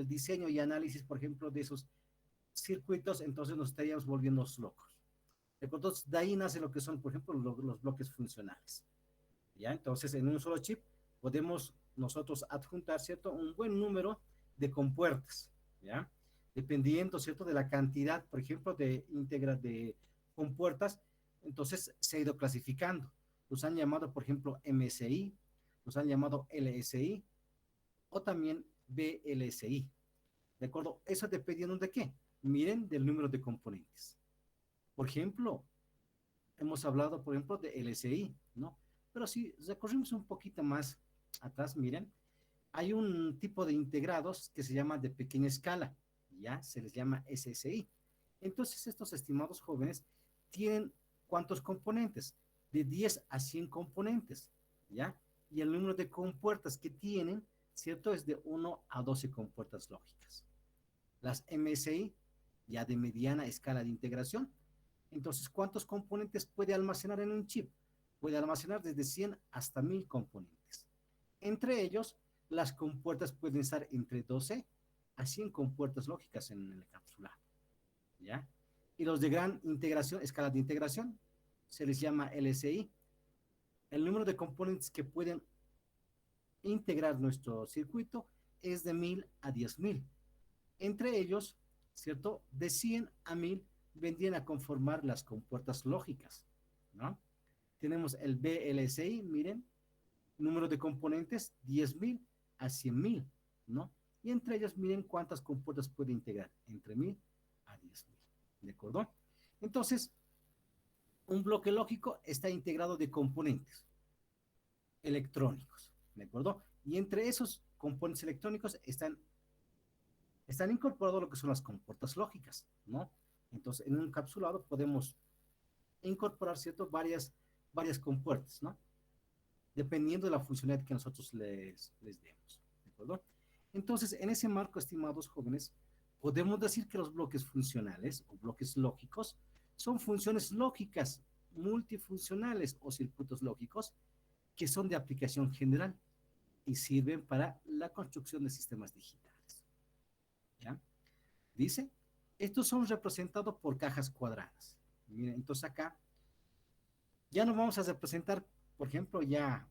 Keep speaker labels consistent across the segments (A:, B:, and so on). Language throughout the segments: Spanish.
A: el diseño y análisis, por ejemplo, de esos circuitos, entonces nos estaríamos volviendo locos. Entonces, de ahí nace lo que son, por ejemplo, los bloques funcionales. ¿Ya? Entonces, en un solo chip podemos nosotros adjuntar, ¿cierto? Un buen número de compuertas, ¿ya? Dependiendo, ¿cierto? De la cantidad, por ejemplo, de compuertas, entonces se ha ido clasificando. Los han llamado, por ejemplo, MSI, los han llamado LSI o también VLSI. ¿De acuerdo? Eso dependiendo de qué. Miren del número de componentes. Por ejemplo, hemos hablado, por ejemplo, de LSI, ¿no? Pero si recorrimos un poquito más atrás, miren, hay un tipo de integrados que se llama de pequeña escala, ¿ya? Se les llama SSI. Entonces, estos estimados jóvenes tienen ¿cuántos componentes? De 10 a 100 componentes, ¿ya? Y el número de compuertas que tienen, ¿cierto? Es de 1 a 12 compuertas lógicas. Las MSI, ya de mediana escala de integración. Entonces, ¿cuántos componentes puede almacenar en un chip? Puede almacenar desde 100 hasta 1000 componentes. Entre ellos, las compuertas pueden estar entre 12 a 100 compuertas lógicas en el encapsulado, ¿ya? Y los de gran integración, escala de integración, se les llama LSI. El número de componentes que pueden integrar nuestro circuito es de 1000 a 10000. Entre ellos, ¿cierto? De 100 a 1000 vendrían a conformar las compuertas lógicas, ¿no? Tenemos el VLSI, miren, número de componentes 10.000 a 100.000, ¿no? Y entre ellas, miren cuántas compuertas puede integrar, entre 1000 a 10.000, ¿de acuerdo? Entonces, un bloque lógico está integrado de componentes electrónicos, ¿de acuerdo? Y entre esos componentes electrónicos están incorporados lo que son las compuertas lógicas, ¿no? Entonces, en un encapsulado podemos incorporar, ¿cierto? Varias compuertas, ¿no? Dependiendo de la funcionalidad que nosotros les demos, ¿de acuerdo? Entonces, en ese marco, estimados jóvenes, podemos decir que los bloques funcionales o bloques lógicos son funciones lógicas multifuncionales o circuitos lógicos que son de aplicación general y sirven para la construcción de sistemas digitales. ¿Ya? Dice, estos son representados por cajas cuadradas. Miren, entonces acá ya no vamos a representar, por ejemplo, ya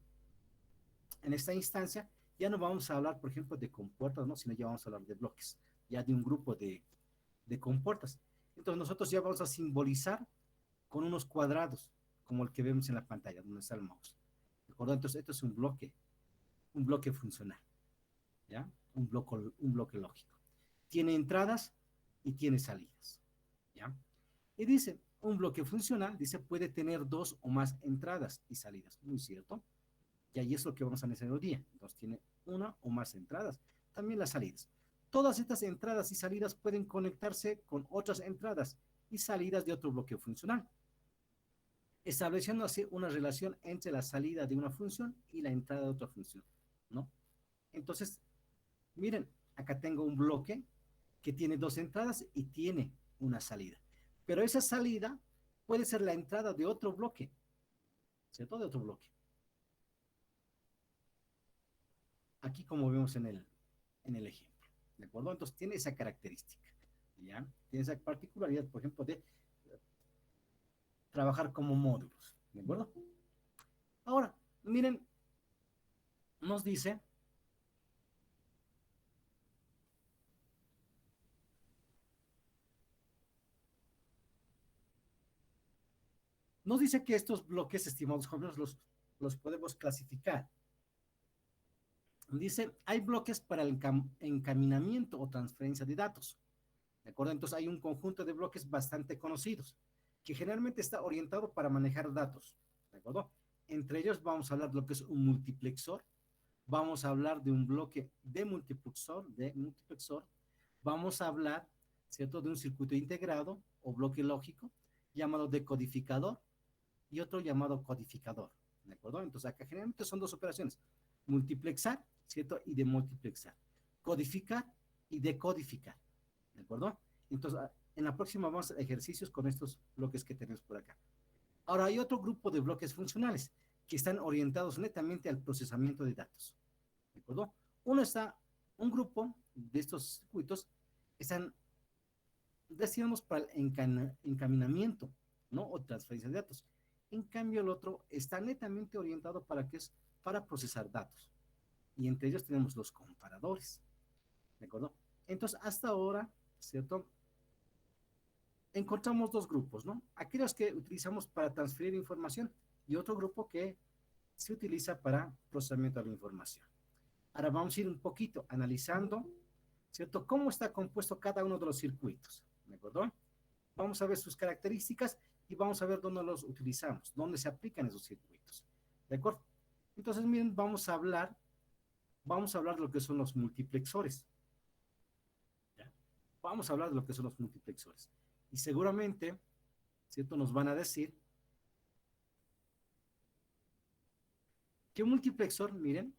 A: en esta instancia, ya no vamos a hablar, por ejemplo, de compuertas, ¿no? Sino ya vamos a hablar de bloques, ya de un grupo de compuertas. Entonces nosotros ya vamos a simbolizar con unos cuadrados, como el que vemos en la pantalla, donde está el mouse. ¿De acuerdo? Entonces esto es un bloque funcional, ¿ya? Un bloque lógico. Tiene entradas y tiene salidas, ¿ya? Y dice, un bloque funcional, dice, puede tener dos o más entradas y salidas. Muy cierto. Y ahí es lo que vamos a necesitar hoy día. Entonces tiene una o más entradas. También las salidas. Todas estas entradas y salidas pueden conectarse con otras entradas y salidas de otro bloque funcional, estableciendo así una relación entre la salida de una función y la entrada de otra función, ¿no? Entonces, miren, acá tengo un bloque que tiene dos entradas y tiene una salida. Pero esa salida puede ser la entrada de otro bloque, ¿cierto? De otro bloque. Aquí como vemos en el ejemplo, ¿de acuerdo? Entonces tiene esa característica, ¿ya? Tiene esa particularidad, por ejemplo, de trabajar como módulos, ¿de acuerdo? Ahora, miren, nos dice, que estos bloques, estimados jóvenes, los podemos clasificar. Dice, hay bloques para el encaminamiento o transferencia de datos, ¿de acuerdo? Entonces hay un conjunto de bloques bastante conocidos, que generalmente está orientado para manejar datos, ¿de acuerdo? Entre ellos vamos a hablar de lo que es un multiplexor, vamos a hablar de un bloque de multiplexor, vamos a hablar, ¿cierto?, de un circuito integrado o bloque lógico llamado decodificador y otro llamado codificador, ¿de acuerdo? Entonces acá generalmente son dos operaciones, multiplexar, ¿cierto?, y demultiplexar, codificar y decodificar, ¿de acuerdo? Entonces, en la próxima vamos a hacer ejercicios con estos bloques que tenemos por acá. Ahora, hay otro grupo de bloques funcionales que están orientados netamente al procesamiento de datos, ¿de acuerdo? Uno está Un grupo de estos circuitos están destinados para el encaminamiento, ¿no? O transferencia de datos. En cambio, el otro está netamente orientado para que es para procesar datos. Y entre ellos tenemos los comparadores, ¿de acuerdo? Entonces, hasta ahora, ¿cierto? Encontramos dos grupos, ¿no? Aquellos que utilizamos para transferir información y otro grupo que se utiliza para procesamiento de la información. Ahora vamos a ir un poquito analizando, ¿cierto? Cómo está compuesto cada uno de los circuitos, ¿de acuerdo? Vamos a ver sus características y vamos a ver dónde los utilizamos, dónde se aplican esos circuitos, ¿de acuerdo? Entonces, miren, vamos a hablar de lo que son los multiplexores, ¿ya? Vamos a hablar de lo que son los multiplexores. Y seguramente, ¿cierto? Nos van a decir que un multiplexor, miren,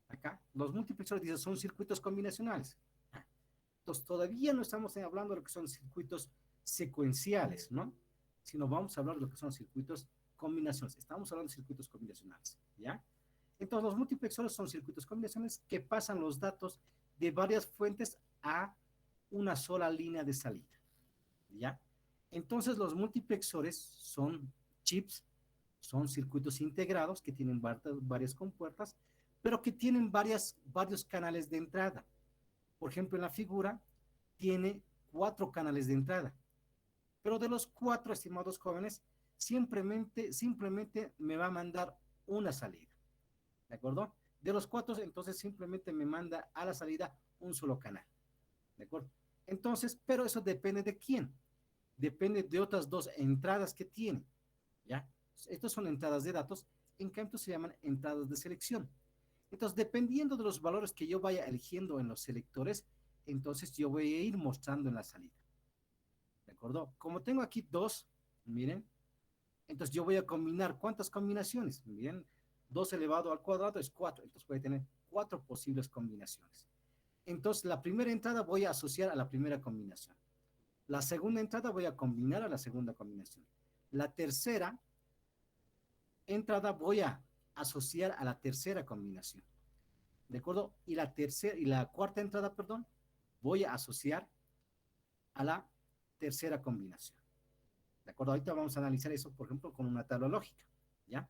A: acá, los multiplexores dicen, son circuitos combinacionales. Entonces, todavía no estamos hablando de lo que son circuitos secuenciales, ¿no? Sino vamos a hablar de lo que son circuitos combinacionales. Estamos hablando de circuitos combinacionales, ¿ya? Entonces, los multiplexores son circuitos combinacionales que pasan los datos de varias fuentes a una sola línea de salida, ¿ya? Entonces, los multiplexores son chips, son circuitos integrados que tienen varias compuertas, pero que tienen varios canales de entrada. Por ejemplo, en la figura tiene 4 canales de entrada, pero de los 4, estimados jóvenes, simplemente me va a mandar una salida, ¿de acuerdo? De los 4, entonces simplemente me manda a la salida un solo canal, ¿de acuerdo? Entonces, pero eso depende de quién, depende de otras 2 entradas que tiene, ¿ya? Estas son entradas de datos, en cambio se llaman entradas de selección. Entonces, dependiendo de los valores que yo vaya eligiendo en los selectores, entonces yo voy a ir mostrando en la salida. ¿De acuerdo? Como tengo aquí 2, miren, entonces yo voy a combinar, ¿cuántas combinaciones? Miren, 2 elevado al cuadrado es 4, entonces voy a tener 4 posibles combinaciones. Entonces, la primera entrada voy a asociar a la primera combinación. La segunda entrada voy a combinar a la segunda combinación. La tercera entrada voy a asociar a la tercera combinación. ¿De acuerdo? Y la cuarta entrada, perdón, voy a asociar a la tercera combinación. ¿De acuerdo? Ahorita vamos a analizar eso, por ejemplo, con una tabla lógica, ¿ya?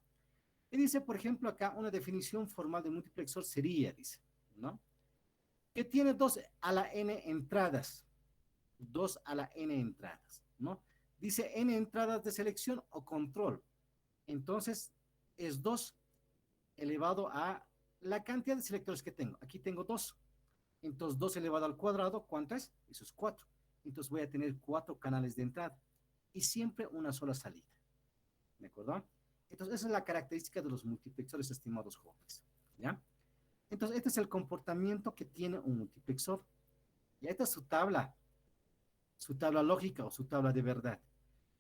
A: Y dice, por ejemplo, acá una definición formal de multiplexor sería, dice, ¿no? Que tiene 2 a la n entradas, 2 a la n entradas, ¿no? Dice n entradas de selección o control. Entonces, es 2 elevado a la cantidad de selectores que tengo. Aquí tengo 2. Entonces, 2 elevado al cuadrado, ¿cuánto es? Eso es 4. Entonces, voy a tener 4 canales de entrada y siempre una sola salida. ¿De acuerdo? Entonces, esa es la característica de los multiplexores, estimados jóvenes. ¿Ya? Entonces, este es el comportamiento que tiene un multiplexor. Y esta es su tabla lógica o su tabla de verdad.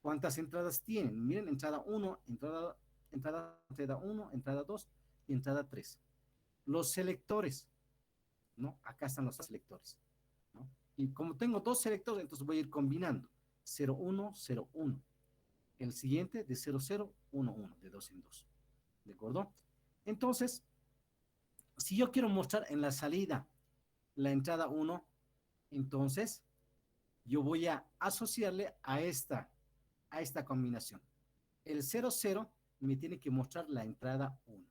A: ¿Cuántas entradas tienen? Miren, entrada 1, entrada 1, entrada 2 y entrada 3. Los selectores, ¿no? Acá están los selectores, ¿no? Y como tengo 2 selectores, entonces voy a ir combinando 0, 1, 0, 1. El siguiente de 0, 0, 1, 1, de 2 en 2. ¿De acuerdo? Entonces, si yo quiero mostrar en la salida la entrada 1, entonces yo voy a asociarle a esta combinación. El 0, 0 me tiene que mostrar la entrada 1.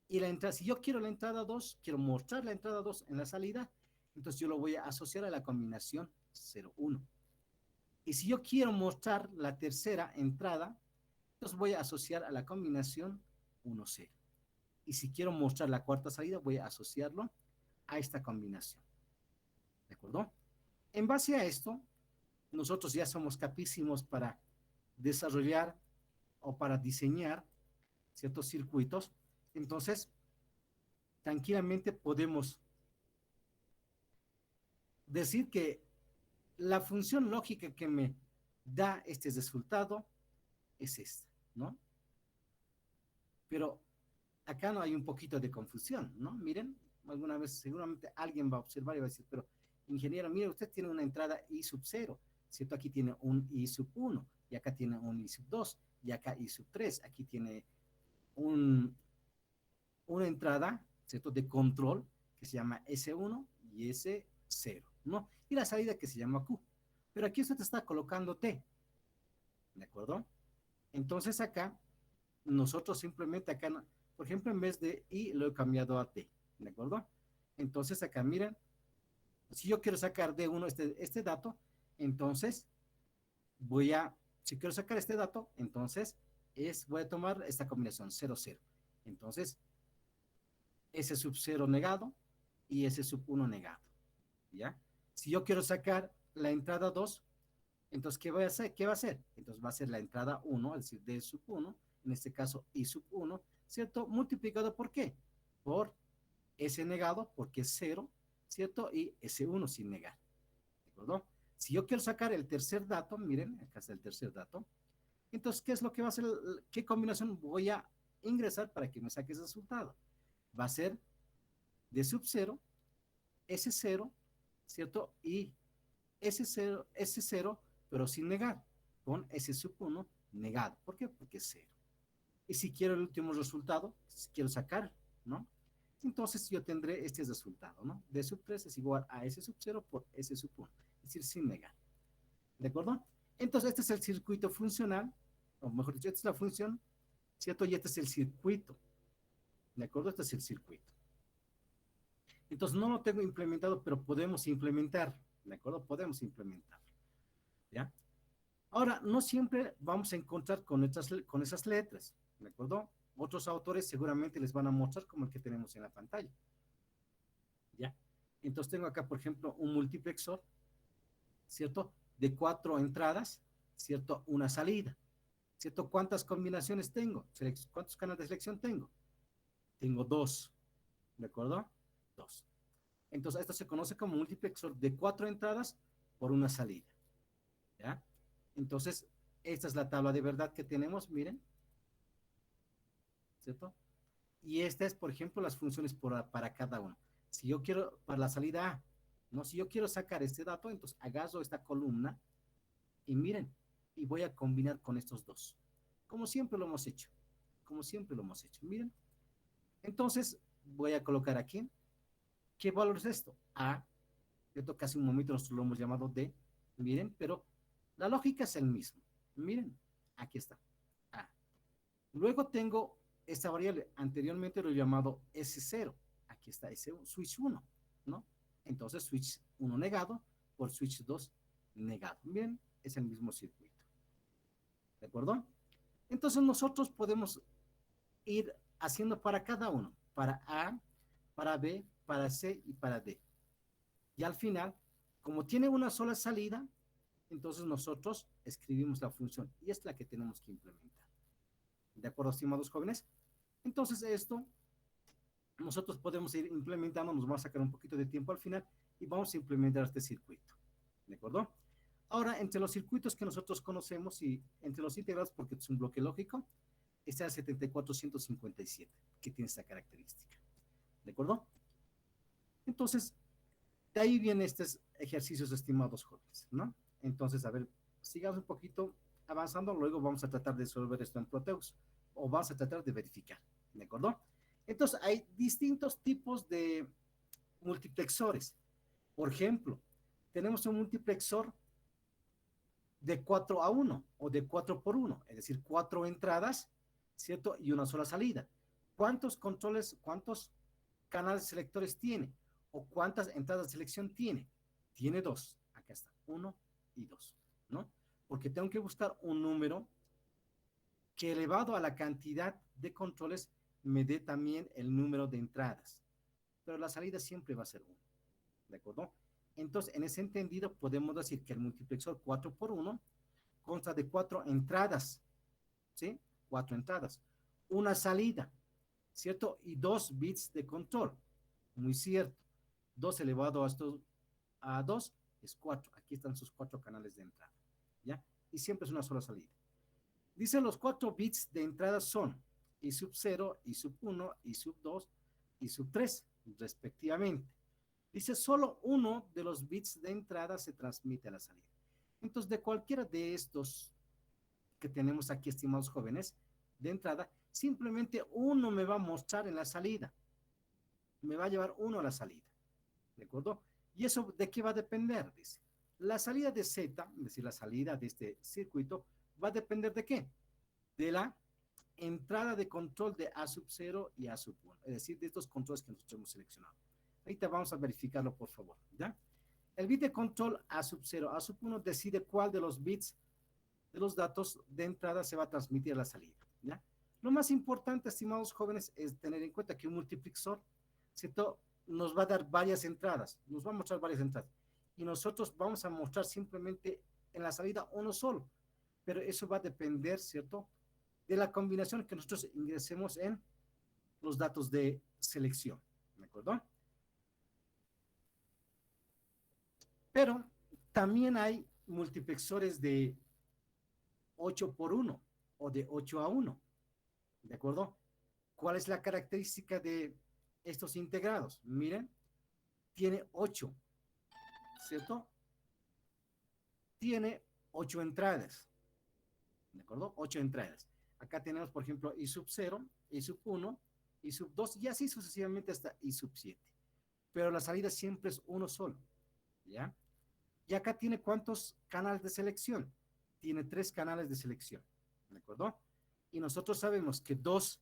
A: Y la entrada, si yo quiero la entrada 2, quiero mostrar la entrada 2 en la salida, entonces yo lo voy a asociar a la combinación 0, 1. Y si yo quiero mostrar la tercera entrada, entonces voy a asociar a la combinación 1, 0. Y si quiero mostrar la cuarta salida, voy a asociarlo a esta combinación. ¿De acuerdo? En base a esto, nosotros ya somos capísimos para desarrollar o para diseñar ciertos circuitos. Entonces, tranquilamente podemos decir que la función lógica que me da este resultado es esta, ¿no? Pero acá no hay un poquito de confusión, ¿no? Miren, alguna vez seguramente alguien va a observar y va a decir, pero ingeniero, mire, usted tiene una entrada I sub 0, ¿cierto? Aquí tiene un I sub 1, y acá tiene un I sub 2, y acá I sub 3, aquí tiene un, una entrada, ¿cierto? De control que se llama S1 y S0, ¿no? Y la salida que se llama Q. Pero aquí usted está colocando T, ¿de acuerdo? Entonces acá, nosotros simplemente acá, por ejemplo, en vez de I, lo he cambiado a T, ¿de acuerdo? Entonces acá, miren, si yo quiero sacar de uno este dato, entonces si quiero sacar este dato, entonces voy a tomar esta combinación 0, 0. Entonces, S sub 0 negado y S sub 1 negado, ¿ya? Si yo quiero sacar la entrada 2, entonces, ¿qué voy a hacer? ¿Qué va a hacer? Entonces va a ser la entrada 1, es decir, D sub 1, en este caso I sub 1, ¿cierto? Multiplicado por qué? Por S negado, porque es 0, ¿cierto? Y S1 sin negar, ¿de acuerdo? Si yo quiero sacar el tercer dato, miren, acá está el tercer dato, entonces, ¿qué es lo que va a hacer? ¿Qué combinación voy a ingresar para que me saque ese resultado? Va a ser D sub 0, S0, ¿cierto? Y S0, pero sin negar, con S sub 1 negado. ¿Por qué? Porque es 0. Y si quiero el último resultado, si quiero sacar, ¿no? Entonces yo tendré este resultado, ¿no? D sub 3 es igual a S sub 0 por S sub 1, es decir, sin negar. ¿De acuerdo? Entonces este es el circuito funcional, o mejor dicho, esta es la función, ¿cierto? Y este es el circuito. ¿De acuerdo? Este es el circuito. Entonces no lo tengo implementado, pero podemos implementar. ¿De acuerdo? Podemos implementar. ¿Ya? Ahora, no siempre vamos a encontrar con esas letras, ¿de acuerdo? Otros autores seguramente les van a mostrar como el que tenemos en la pantalla, ¿ya? Entonces tengo acá, por ejemplo, un multiplexor, ¿cierto? De 4 entradas, ¿cierto? Una salida, ¿cierto? ¿Cuántas combinaciones tengo? ¿Cuántos canales de selección tengo? Tengo 2, ¿de acuerdo? 2. Entonces, esto se conoce como multiplexor de 4 entradas por una salida, ¿ya? Entonces, esta es la tabla de verdad que tenemos, miren, ¿cierto? Y esta es, por ejemplo, las funciones para cada uno. Si yo quiero, para la salida A, ¿no? Si yo quiero sacar este dato, entonces agarro esta columna y miren, y voy a combinar con estos dos, como siempre lo hemos hecho, como siempre lo hemos hecho, miren. Entonces, voy a colocar aquí, ¿qué valor es esto? A, ¿cierto? Casi un momento nosotros lo hemos llamado D, miren, pero la lógica es el mismo. Miren, aquí está, A. Luego tengo esta variable, anteriormente lo he llamado S0, aquí está S1, switch 1, ¿no? Entonces switch 1 negado por switch 2 negado. Bien, es el mismo circuito. ¿De acuerdo? Entonces nosotros podemos ir haciendo para cada uno, para A, para B, para C y para D. Y al final, como tiene una sola salida, entonces nosotros escribimos la función y es la que tenemos que implementar. ¿De acuerdo, estimados jóvenes? Entonces esto nosotros podemos ir implementando, nos va a sacar un poquito de tiempo al final y vamos a implementar este circuito. ¿De acuerdo? Ahora, entre los circuitos que nosotros conocemos y entre los integrados, porque es un bloque lógico, está el 7457, que tiene esta característica. ¿De acuerdo? Entonces, de ahí vienen estos ejercicios, estimados jóvenes, ¿no? Entonces, a ver, sigamos un poquito avanzando, luego vamos a tratar de resolver esto en Proteus, o vamos a tratar de verificar, ¿de acuerdo? Entonces, hay distintos tipos de multiplexores. Por ejemplo, tenemos un multiplexor de 4 a 1 o de 4 por 1, es decir, 4 entradas, ¿cierto? Y una sola salida. ¿Cuántos controles, cuántos canales selectores tiene? ¿O cuántas entradas de selección tiene? Tiene 2. Acá está, 1 y 2, ¿no? Porque tengo que buscar un número que elevado a la cantidad de controles me dé también el número de entradas. Pero la salida siempre va a ser 1, ¿de acuerdo? Entonces, en ese entendido, podemos decir que el multiplexor 4 por 1 consta de 4 entradas, ¿sí? 4 entradas. Una salida, ¿cierto? Y 2 bits de control. Muy cierto. 2 elevado a 2 es 4. Aquí están sus 4 canales de entrada, ¿ya? Y siempre es una sola salida. Dice los 4 bits de entrada son I sub 0, I sub 1, I sub 2, I sub 3, respectivamente. Dice solo uno de los bits de entrada se transmite a la salida. Entonces, de cualquiera de estos que tenemos aquí, estimados jóvenes, de entrada, simplemente uno me va a mostrar en la salida. me va a llevar 1 a la salida, ¿de acuerdo? ¿Y eso de qué va a depender? Dice, la salida de Z, es decir, la salida de este circuito, va a depender de qué? De la entrada de control de A sub 0 y A sub 1, es decir, de estos controles que nosotros hemos seleccionado. Ahorita vamos a verificarlo, por favor, ¿ya? El bit de control A sub 0, A sub 1 decide cuál de los bits de los datos de entrada se va a transmitir a la salida, ¿ya? Lo más importante, estimados jóvenes, es tener en cuenta que un multiplexor, ¿cierto? Nos va a dar varias entradas, nos va a mostrar varias entradas, y nosotros vamos a mostrar simplemente en la salida uno solo, pero eso va a depender, ¿cierto?, de la combinación que nosotros ingresemos en los datos de selección, ¿de acuerdo? Pero también hay multiplexores de 8 por 1 o de 8 a 1, ¿de acuerdo? ¿Cuál es la característica de estos integrados? Miren, tiene 8, ¿cierto? Tiene 8 entradas, ¿de acuerdo? 8 entradas. Acá tenemos, por ejemplo, I sub 0, I sub 1, I sub 2 y así sucesivamente hasta I sub 7. Pero la salida siempre es uno solo, ¿ya? Y acá tiene ¿cuántos canales de selección? Tiene 3 canales de selección, ¿de acuerdo? Y nosotros sabemos que 2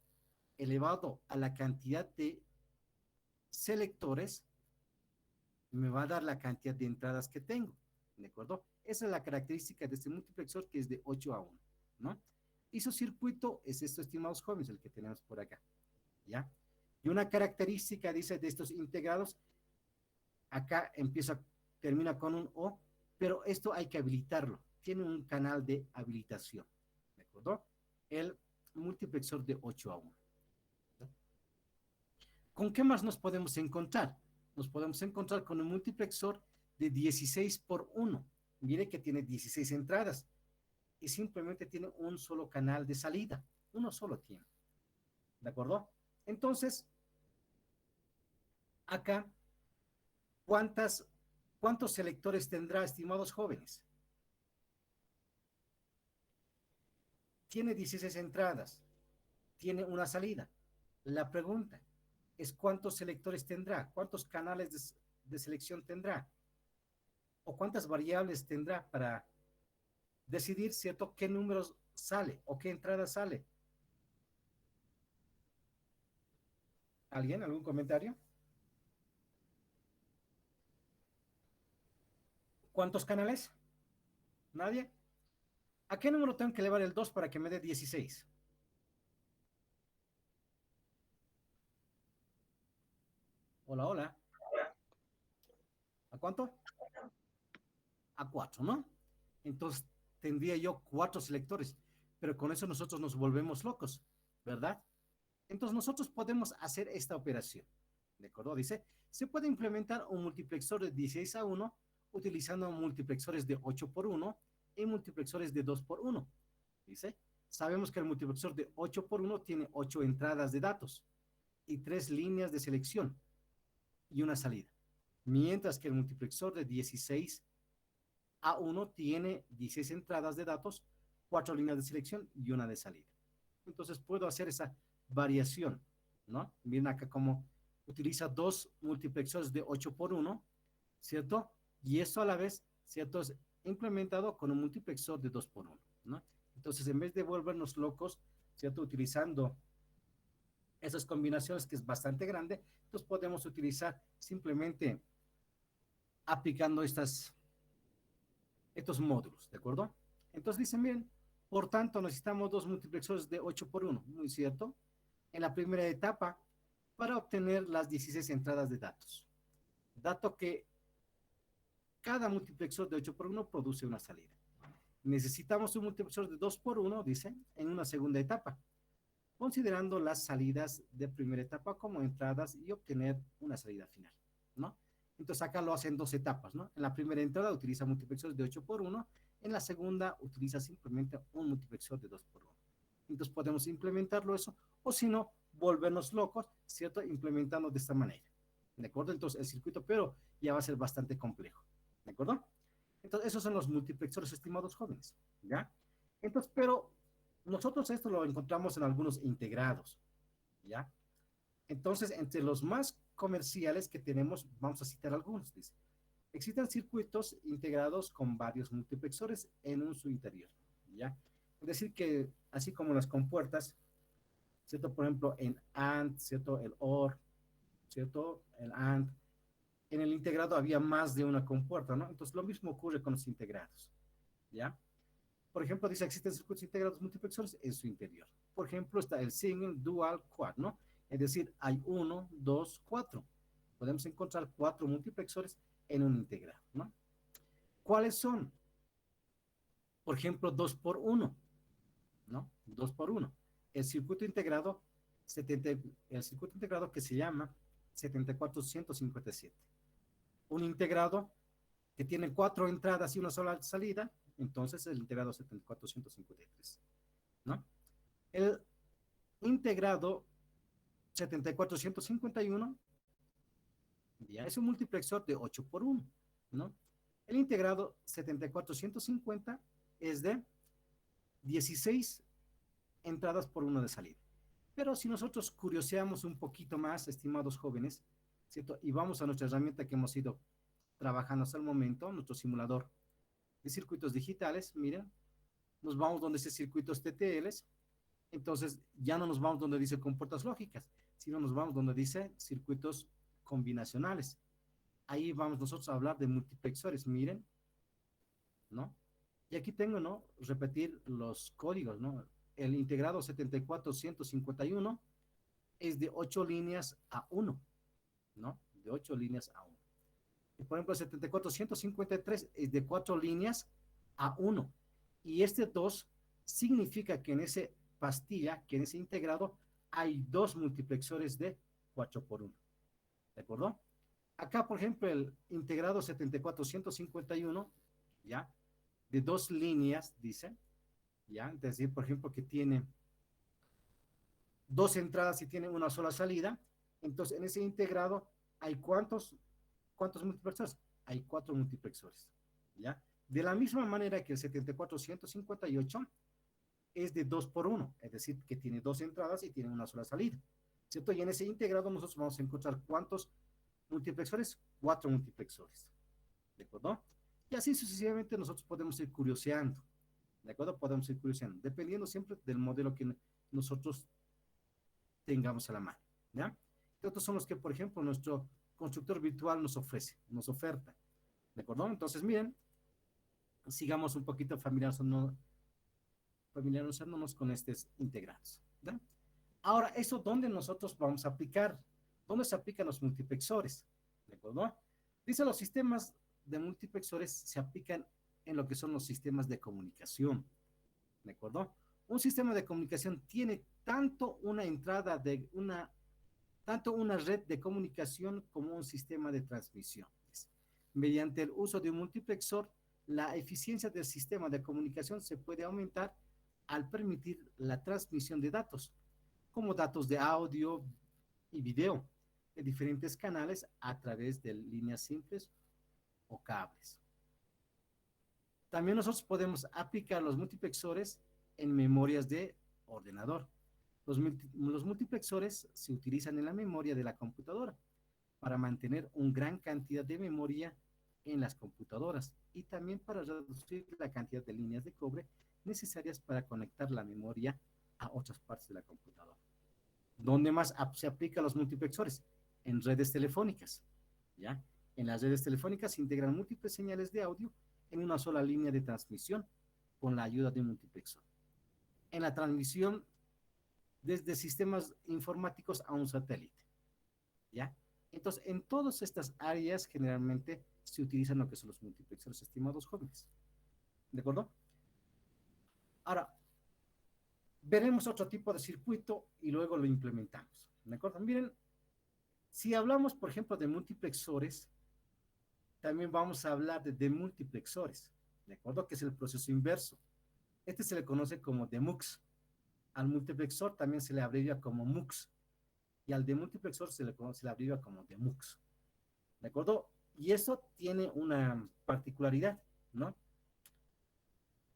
A: elevado a la cantidad de selectores me va a dar la cantidad de entradas que tengo, ¿de acuerdo? Esa es la característica de este multiplexor que es de 8 a 1, ¿no? Y su circuito es esto, estimados jóvenes, el que tenemos por acá, ¿ya? Y una característica, dice, de estos integrados, acá termina con un O, pero esto hay que habilitarlo, tiene un canal de habilitación, ¿de acuerdo? El multiplexor de 8 a 1. ¿Con qué más nos podemos encontrar? Nos podemos encontrar con un multiplexor de 16 por 1. Mire que tiene 16 entradas y simplemente tiene un solo canal de salida. Uno solo tiene. ¿De acuerdo? Entonces, acá, ¿cuántos selectores tendrá, estimados jóvenes? Tiene 16 entradas. Tiene una salida. La pregunta es ¿cuántos selectores tendrá? ¿Cuántos canales de selección tendrá? ¿O cuántas variables tendrá para decidir, ¿cierto?, qué números sale o qué entrada sale? ¿Alguien? ¿Algún comentario? ¿Cuántos canales? ¿Nadie? ¿A qué número tengo que elevar el 2 para que me dé 16? Hola, hola. ¿A cuánto? A 4, ¿no? Entonces tendría yo 4 selectores, pero con eso nosotros nos volvemos locos, ¿verdad? Entonces nosotros podemos hacer esta operación, ¿de acuerdo? Dice, se puede implementar un multiplexor de 16 a 1 utilizando multiplexores de 8 por 1 y multiplexores de 2 por 1. Dice, sabemos que el multiplexor de 8 por 1 tiene 8 entradas de datos y 3 líneas de selección y una salida, mientras que el multiplexor de 16 a 1 tiene 16 entradas de datos, 4 líneas de selección y una de salida. Entonces puedo hacer esa variación, ¿no? Miren acá cómo utiliza 2 multiplexores de 8 por 1, ¿cierto? Y esto a la vez, ¿cierto?, es implementado con un multiplexor de 2 por 1, ¿no? Entonces, en vez de volvernos locos, ¿cierto?, utilizando esas combinaciones que es bastante grande, entonces podemos utilizar simplemente aplicando estos módulos, ¿de acuerdo? Entonces dicen, bien, por tanto necesitamos 2 multiplexores de 8 por 1, muy cierto, en la primera etapa para obtener las 16 entradas de datos. Dato que cada multiplexor de 8 por 1 produce una salida. Necesitamos un multiplexor de 2 por 1, dice, en una segunda etapa, considerando las salidas de primera etapa como entradas y obtener una salida final, ¿no? Entonces acá lo hacen 2 etapas, ¿no? En la primera entrada utiliza multiplexores de 8 por 1, en la segunda utiliza simplemente un multiplexor de 2 por 1. Entonces podemos implementarlo eso, o si no, volvernos locos, ¿cierto? Implementando de esta manera, ¿de acuerdo? Entonces el circuito, pero ya va a ser bastante complejo, ¿de acuerdo? Entonces esos son los multiplexores, estimados jóvenes, ¿ya? Entonces, pero nosotros esto lo encontramos en algunos integrados, ¿ya? Entonces, entre los más comerciales que tenemos, vamos a citar algunos, dice. Existen circuitos integrados con varios multiplexores en un su interior, ¿ya? Es decir que, así como las compuertas, ¿cierto? Por ejemplo, en AND, ¿cierto? El OR, ¿cierto? El AND. En el integrado había más de una compuerta, ¿no? Entonces, lo mismo ocurre con los integrados, ¿ya? Por ejemplo, dice, existen circuitos integrados multiplexores en su interior. Por ejemplo, está el single, dual, quad, ¿no? Es decir, hay uno, dos, cuatro. Podemos encontrar cuatro multiplexores en un integrado, ¿no? ¿Cuáles son? Por ejemplo, 2 por uno, ¿no? 2 por uno. El circuito integrado, 70, el circuito integrado que se llama 7457. Un integrado que tiene cuatro entradas y una sola salida, entonces el integrado 7453, ¿no? El integrado 7451 ya es un multiplexor de 8 por uno, ¿no? El integrado 7450 es de 16 entradas por uno de salida. Pero si nosotros curioseamos un poquito más, estimados jóvenes, ¿cierto? Y vamos a nuestra herramienta que hemos ido trabajando hasta el momento, nuestro simulador de circuitos digitales, miren, nos vamos donde dice circuitos TTLs, entonces ya no nos vamos donde dice compuertas lógicas, sino nos vamos donde dice circuitos combinacionales. Ahí vamos nosotros a hablar de multiplexores, miren, ¿no? Y aquí tengo, ¿no? Repetir los códigos, ¿no? El integrado 74151 es de 8 líneas a 1, ¿no? De 8 líneas a 1. Y por ejemplo, el 74153 es de 4 líneas a 1. Y este 2 significa que en ese pastilla, que en ese integrado, hay dos multiplexores de 4 por 1. ¿De acuerdo? Acá, por ejemplo, el integrado 74151, ¿ya? De 2 líneas, dice, ¿ya? Es decir, por ejemplo, que tiene 2 entradas y tiene una sola salida. Entonces, en ese integrado, ¿hay cuántos multiplexores? Hay 4 multiplexores, ¿ya? De la misma manera que el 7458 es de 2 por 1, es decir, que tiene 2 entradas y tiene una sola salida, ¿cierto? Y en ese integrado nosotros vamos a encontrar ¿cuántos multiplexores? 4 multiplexores, ¿de acuerdo? Y así sucesivamente nosotros podemos ir curioseando, ¿de acuerdo? Podemos ir curioseando, dependiendo siempre del modelo que nosotros tengamos a la mano, ¿ya? Estos son los que, por ejemplo, nuestro constructor virtual nos ofrece, nos oferta, ¿de acuerdo? Entonces, miren, sigamos un poquito familiarizándonos con estos integrados, ¿ya? Ahora, ¿eso dónde nosotros vamos a aplicar? ¿Dónde se aplican los multiplexores? ¿De acuerdo? Dice, los sistemas de multiplexores se aplican en lo que son los sistemas de comunicación, ¿de acuerdo? Un sistema de comunicación tiene tanto una red de comunicación como un sistema de transmisión. Mediante el uso de un multiplexor, la eficiencia del sistema de comunicación se puede aumentar al permitir la transmisión de datos, como datos de audio y video, de diferentes canales a través de líneas simples o cables. También nosotros podemos aplicar los multiplexores en memorias de ordenador. Los multiplexores se utilizan en la memoria de la computadora para mantener una gran cantidad de memoria en las computadoras y también para reducir la cantidad de líneas de cobre necesarias para conectar la memoria a otras partes de la computadora. ¿Dónde más se aplican los multiplexores? En redes telefónicas, ¿ya? En las redes telefónicas se integran múltiples señales de audio en una sola línea de transmisión con la ayuda de un multiplexor. En la transmisión desde sistemas informáticos a un satélite, ¿ya? Entonces, en todas estas áreas generalmente se utilizan lo que son los multiplexores, estimados jóvenes, ¿de acuerdo? Ahora, veremos otro tipo de circuito y luego lo implementamos, ¿de acuerdo? Miren, si hablamos, por ejemplo, de multiplexores, también vamos a hablar de demultiplexores, ¿de acuerdo? Que es el proceso inverso. Este se le conoce como demux. Al multiplexor también se le abrevia como mux. Y al demultiplexor se le abrevia como demux. ¿De acuerdo? Y eso tiene una particularidad, ¿no?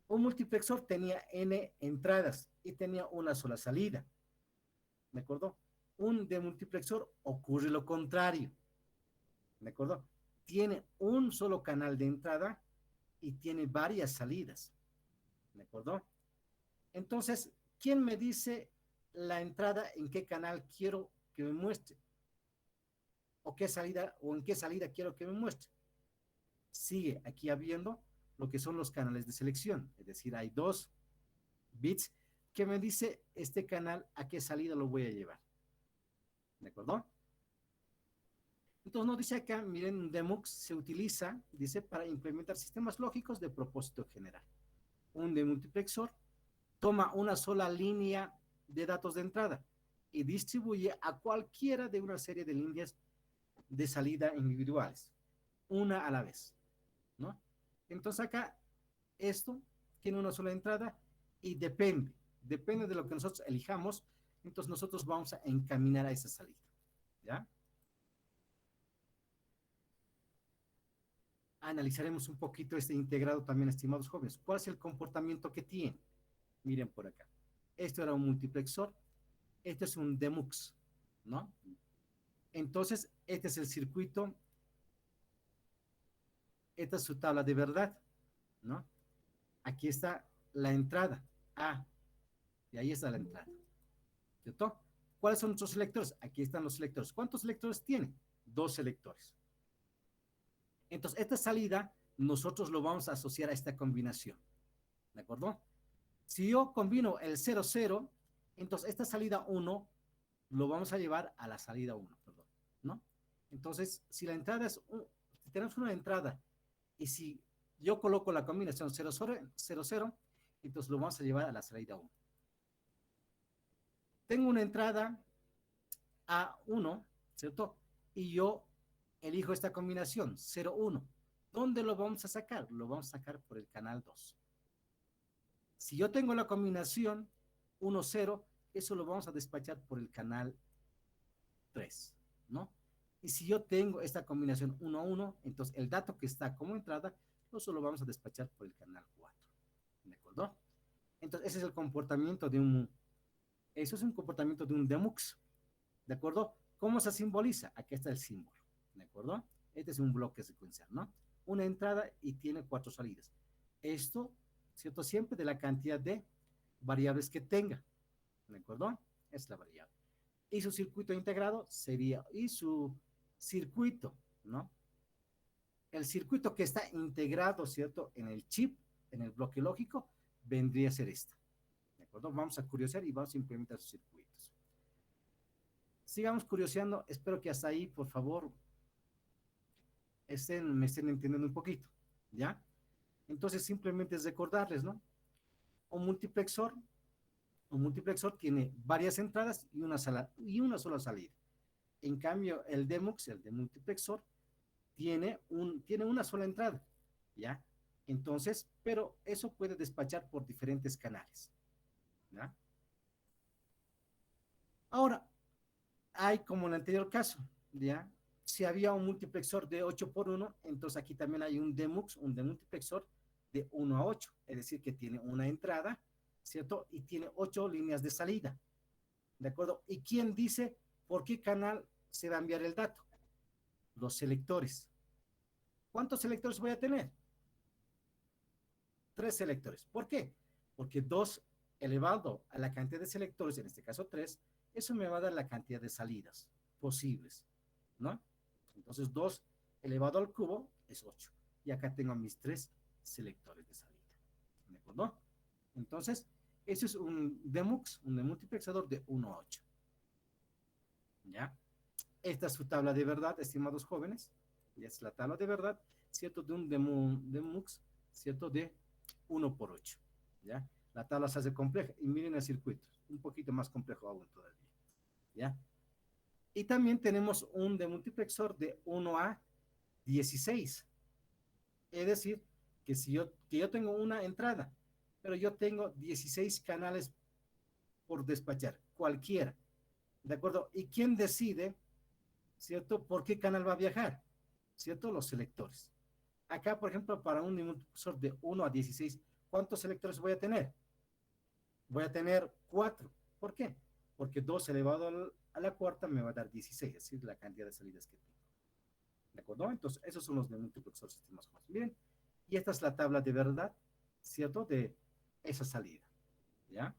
A: Un multiplexor tenía n entradas y tenía una sola salida. ¿De acuerdo? Un demultiplexor ocurre lo contrario, ¿de acuerdo? Tiene un solo canal de entrada y tiene varias salidas, ¿de acuerdo? Entonces, ¿quién me dice la entrada en qué canal quiero que me muestre? ¿O qué salida, o en qué salida quiero que me muestre? Sigue aquí habiendo lo que son los canales de selección, es decir, hay dos bits que me dice este canal a qué salida lo voy a llevar, ¿de acuerdo? Entonces nos dice acá, miren, Demux se utiliza, dice, para implementar sistemas lógicos de propósito general. Un demultiplexor toma una sola línea de datos de entrada y distribuye a cualquiera de una serie de líneas de salida individuales, una a la vez, ¿no? Entonces acá esto tiene una sola entrada y depende de lo que nosotros elijamos, entonces nosotros vamos a encaminar a esa salida, ¿ya? Analizaremos un poquito este integrado también, estimados jóvenes. ¿Cuál es el comportamiento que tiene? Miren por acá. Esto era un multiplexor, este es un demux, ¿no? Entonces, este es el circuito, esta es su tabla de verdad, ¿no? Aquí está la entrada A, y ahí está la entrada, ¿cierto? ¿Cuáles son nuestros selectores? Aquí están los selectores. ¿Cuántos selectores tiene? Dos selectores. Entonces, esta salida nosotros lo vamos a asociar a esta combinación, ¿de acuerdo? Si yo combino el 0, 0, entonces esta salida 1 lo vamos a llevar a la salida 1, perdón, ¿no? Entonces, si la entrada es, si tenemos una entrada y si yo coloco la combinación 0, 0, 0, 0, entonces lo vamos a llevar a la salida 1. Tengo una entrada A1, ¿cierto? Y yo elijo esta combinación 0, 1. ¿Dónde lo vamos a sacar? Lo vamos a sacar por el canal 2. Si yo tengo la combinación 1, 0, eso lo vamos a despachar por el canal 3, ¿no? Y si yo tengo esta combinación 1 a 1, entonces el dato que está como entrada, eso lo vamos a despachar por el canal 4, ¿de acuerdo? Entonces ese es el comportamiento de eso es un comportamiento de un demux, ¿de acuerdo? ¿Cómo se simboliza? Aquí está el símbolo, ¿de acuerdo? Este es un bloque secuencial, ¿no? Una entrada y tiene 4 salidas. Esto, ¿cierto? Siempre de la cantidad de variables que tenga, ¿de acuerdo? Es la variable. Y su circuito integrado sería, y su circuito, ¿no? El circuito que está integrado, ¿cierto? En el chip, en el bloque lógico, vendría a ser este, ¿de acuerdo? Vamos a curiosear y vamos a implementar sus circuitos. Sigamos curioseando, espero que hasta ahí, por favor, me estén entendiendo un poquito, ¿ya? Entonces, simplemente es recordarles, ¿no? Un multiplexor, un multiplexor tiene varias entradas y una sola salida. En cambio, el demux, el de multiplexor, tiene una sola entrada, ¿ya? Entonces, pero eso puede despachar por diferentes canales, ¿ya? Ahora, hay como en el anterior caso, ¿ya? Si había un multiplexor de 8 por 1, entonces aquí también hay un demux, un demultiplexor de 1 a 8, es decir, que tiene una entrada, ¿cierto? Y tiene 8 líneas de salida, ¿de acuerdo? ¿Y quién dice por qué canal se va a enviar el dato? Los selectores. ¿Cuántos selectores voy a tener? 3 selectores. ¿Por qué? Porque 2 elevado a la cantidad de selectores, en este caso 3, eso me va a dar la cantidad de salidas posibles, ¿no? Entonces 2 elevado al cubo es 8. Y acá tengo mis 3 selectores de salida. ¿De acuerdo? Entonces, eso es un demux, un demultiplexador de 1 a 8. ¿Ya? Esta es su tabla de verdad, estimados jóvenes. Y es la tabla de verdad, ¿cierto? De un demux, ¿cierto? De 1 por 8. ¿Ya? La tabla se hace compleja. Y miren el circuito, un poquito más complejo aún todavía. ¿Ya? Y también tenemos un demultiplexor de 1 a 16. Es decir, que yo tengo una entrada, pero yo tengo 16 canales por despachar, cualquiera. ¿De acuerdo? ¿Y quién decide, cierto, por qué canal va a viajar? ¿Cierto? Los selectores. Acá, por ejemplo, para un multiplexor de 1 a 16, ¿cuántos selectores voy a tener? Voy a tener 4. ¿Por qué? Porque 2 elevado a la cuarta me va a dar 16, es decir, la cantidad de salidas que tengo. ¿De acuerdo? Entonces, esos son los de multiplexores estimados jóvenes. Miren, y esta es la tabla de verdad, ¿cierto? De esa salida, ¿ya?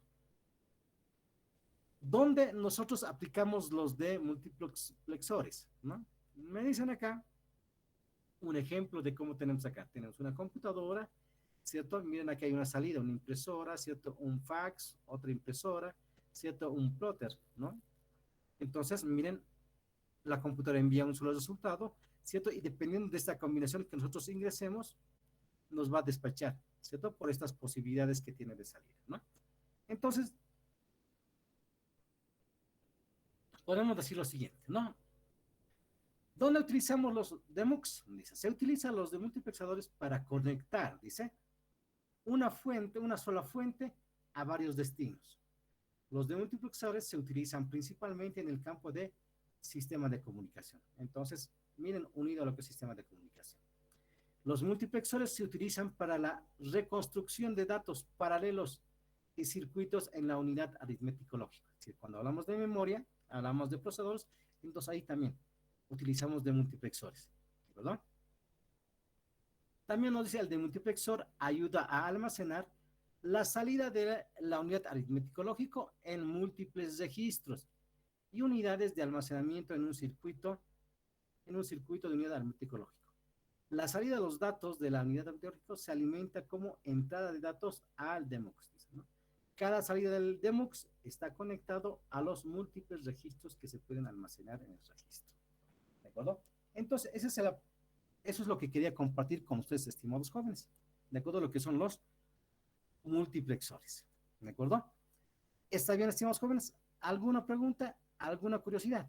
A: ¿Dónde nosotros aplicamos los de multiplexores? ¿No? Me dicen acá un ejemplo de cómo tenemos acá. Tenemos una computadora, ¿cierto? Miren, aquí hay una salida, una impresora, ¿cierto? Un fax, otra impresora, ¿cierto? Un plotter, ¿no? Entonces, miren, la computadora envía un solo resultado, ¿cierto? Y dependiendo de esta combinación que nosotros ingresemos, nos va a despachar, ¿cierto? Por estas posibilidades que tiene de salida, ¿no? Entonces, podemos decir lo siguiente, ¿no? ¿Dónde utilizamos los demux? Dice, se utilizan los demultiplexadores para conectar, dice, una fuente, una sola fuente a varios destinos. Los demultiplexadores se utilizan principalmente en el campo de sistema de comunicación. Entonces, miren, unido a lo que es sistema de comunicación. Los multiplexores se utilizan para la reconstrucción de datos paralelos y circuitos en la unidad aritmético-lógica. Es decir, cuando hablamos de memoria, hablamos de procesadores, entonces ahí también utilizamos de multiplexores, ¿verdad? También nos dice el de multiplexor ayuda a almacenar la salida de la unidad aritmético-lógico en múltiples registros y unidades de almacenamiento en un circuito de unidad aritmético-lógico. La salida de los datos de la unidad aritmético se alimenta como entrada de datos al DEMUX, ¿no? Cada salida del DEMUX está conectado a los múltiples registros que se pueden almacenar en el registro. ¿De acuerdo? Entonces, eso es lo que quería compartir con ustedes, estimados jóvenes. ¿De acuerdo? Lo que son los multiplexores. ¿De acuerdo? ¿Está bien, estimados jóvenes? ¿Alguna pregunta? ¿Alguna curiosidad?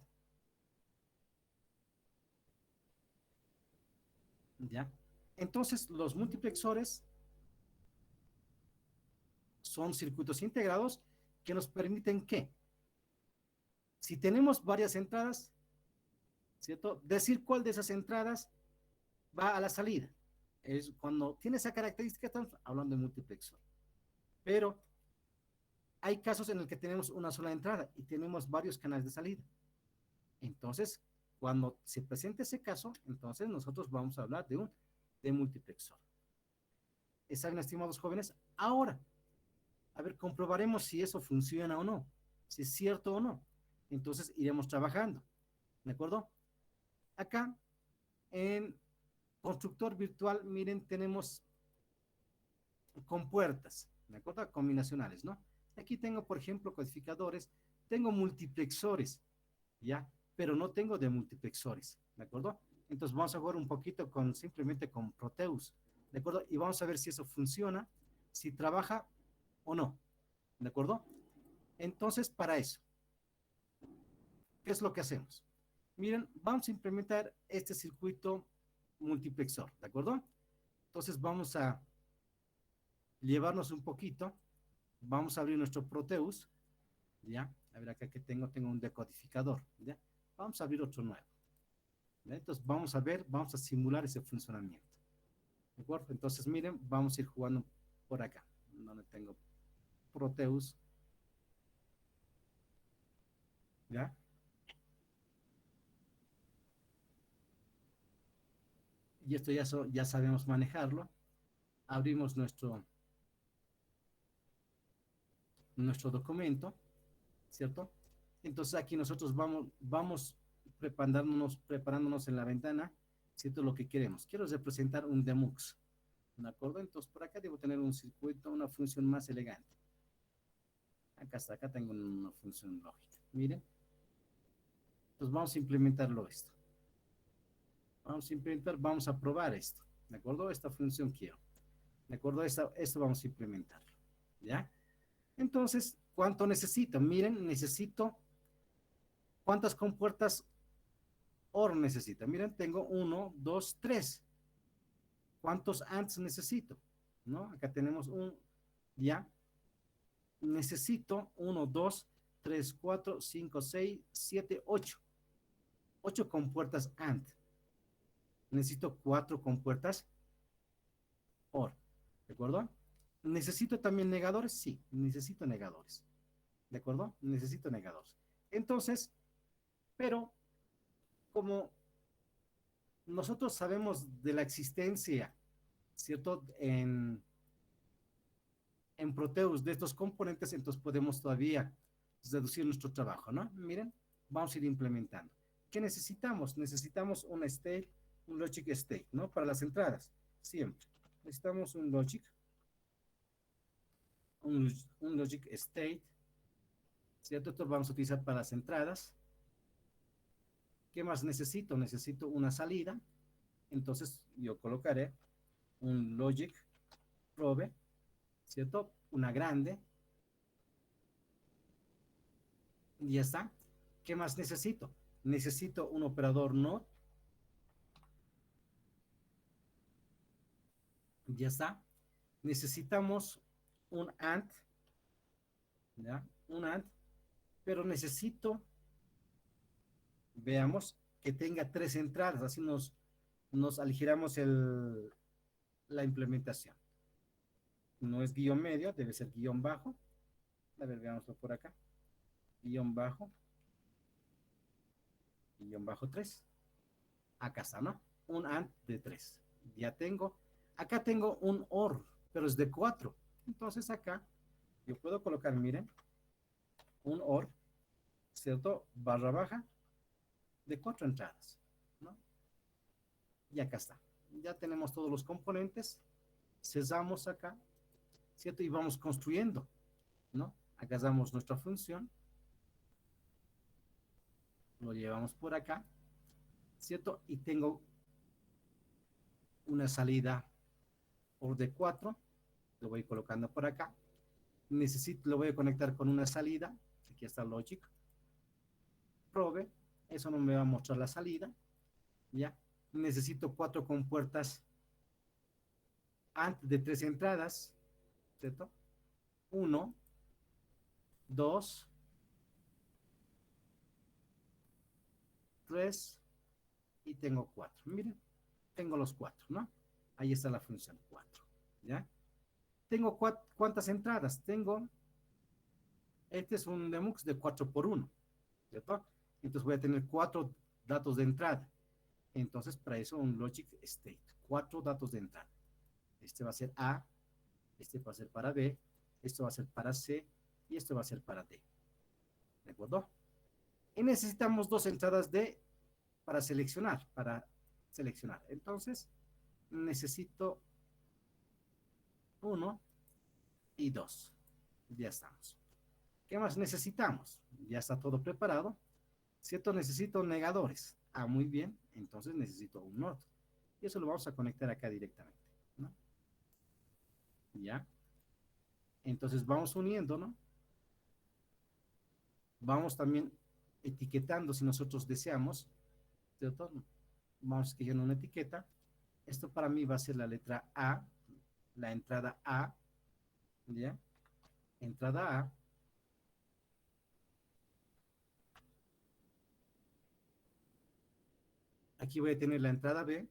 A: ¿Ya? Entonces, los multiplexores son circuitos integrados que nos permiten que, si tenemos varias entradas, ¿cierto? Decir cuál de esas entradas va a la salida. Es cuando tiene esa característica, estamos hablando de multiplexor. Pero hay casos en el que tenemos una sola entrada y tenemos varios canales de salida. Entonces, cuando se presente ese caso, entonces nosotros vamos a hablar de multiplexor. ¿Están, estimados jóvenes? Ahora, a ver, comprobaremos si eso funciona o no, si es cierto o no. Entonces iremos trabajando, ¿de acuerdo? Acá, en constructor virtual, miren, tenemos compuertas, ¿de acuerdo? Combinacionales, ¿no? Aquí tengo, por ejemplo, codificadores, tengo multiplexores, ¿ya? Pero no tengo de multiplexores, ¿de acuerdo? Entonces vamos a jugar un poquito simplemente con Proteus, ¿de acuerdo? Y vamos a ver si eso funciona, si trabaja o no, ¿de acuerdo? Entonces, para eso, ¿qué es lo que hacemos? Miren, vamos a implementar este circuito multiplexor, ¿de acuerdo? Entonces vamos a llevarnos un poquito, vamos a abrir nuestro Proteus, ¿ya? A ver acá que tengo un decodificador, ¿ya? Vamos a abrir otro nuevo, ¿ya? Entonces vamos a ver, vamos a simular ese funcionamiento, ¿de acuerdo? Entonces miren, vamos a ir jugando por acá, donde tengo Proteus, ¿ya? Y esto ya sabemos manejarlo. Abrimos nuestro documento, ¿cierto? Entonces aquí nosotros vamos preparándonos en la ventana, ¿cierto? Lo que queremos. Quiero representar un demux, ¿de acuerdo? Entonces por acá debo tener un circuito, una función más elegante. Acá está, acá tengo una función lógica. Miren. Entonces vamos a implementarlo esto. Vamos a probar esto, ¿de acuerdo? Esta función quiero, ¿de acuerdo? Esto vamos a implementarlo, ¿ya? Entonces, ¿cuánto necesito? Miren, necesito, ¿cuántas compuertas OR necesito? Miren, tengo 1, 2, 3. ¿Cuántos ANDs necesito? ¿No? Acá tenemos ya. Necesito 1, 2, 3, 4, 5, 6, 7, 8. 8 compuertas AND. Necesito 4 compuertas OR. ¿De acuerdo? ¿Necesito también negadores? Sí, necesito negadores. ¿De acuerdo? Necesito negadores. Entonces, Pero como nosotros sabemos de la existencia, ¿cierto? En Proteus de estos componentes, entonces podemos todavía reducir nuestro trabajo, ¿no? Miren, vamos a ir implementando. ¿Qué necesitamos? Necesitamos un state, un logic state, ¿no? Para las entradas, siempre. Necesitamos un logic state, ¿cierto? Esto lo vamos a utilizar para las entradas. ¿Qué más necesito? Necesito una salida. Entonces yo colocaré un logic probe, ¿cierto? Una grande. Y ya está. ¿Qué más necesito? Necesito un operador NOT. Ya está. Necesitamos un AND, ¿ya? Un AND, pero necesito, veamos, que tenga tres entradas, así nos aligeramos la implementación. No es guión medio, debe ser guión bajo. A ver, veámoslo por acá. Guión bajo 3. Acá está, ¿no? Un AND de 3. Ya tengo. Acá tengo un OR, pero es de 4. Entonces acá yo puedo colocar, miren, un OR, ¿cierto? Barra baja de 4 entradas, ¿no? Y acá está. Ya tenemos todos los componentes. Cesamos acá, ¿cierto? Y vamos construyendo, ¿no? Acá damos nuestra función. Lo llevamos por acá, ¿cierto? Y tengo una salida por de 4. Lo voy colocando por acá. Lo voy a conectar con una salida. Aquí está Logic. Probe. Eso no me va a mostrar la salida. ¿Ya? Necesito 4 compuertas antes de 3 entradas, ¿cierto? 1, 2, 3 y tengo 4. Miren, tengo los 4, ¿no? Ahí está la función 4, ¿ya? Tengo ¿cuántas entradas? Este es un demux de 4 por 1, ¿cierto? Entonces voy a tener 4 datos de entrada. Entonces, para eso un logic state, 4 datos de entrada. Este va a ser A, este va a ser para B, esto va a ser para C y esto va a ser para D. ¿De acuerdo? Y necesitamos 2 entradas para seleccionar. Entonces, necesito 1 y 2. Ya estamos. ¿Qué más necesitamos? Ya está todo preparado. ¿Cierto? Necesito negadores. Ah, muy bien. Entonces necesito un NOT. Y eso lo vamos a conectar acá directamente, ¿no? ¿Ya? Entonces vamos uniendo, ¿no? Vamos también etiquetando si nosotros deseamos, ¿cierto? Vamos escogiendo una etiqueta. Esto para mí va a ser la letra A, la entrada A, ¿ya? Entrada A. Aquí voy a tener la entrada B.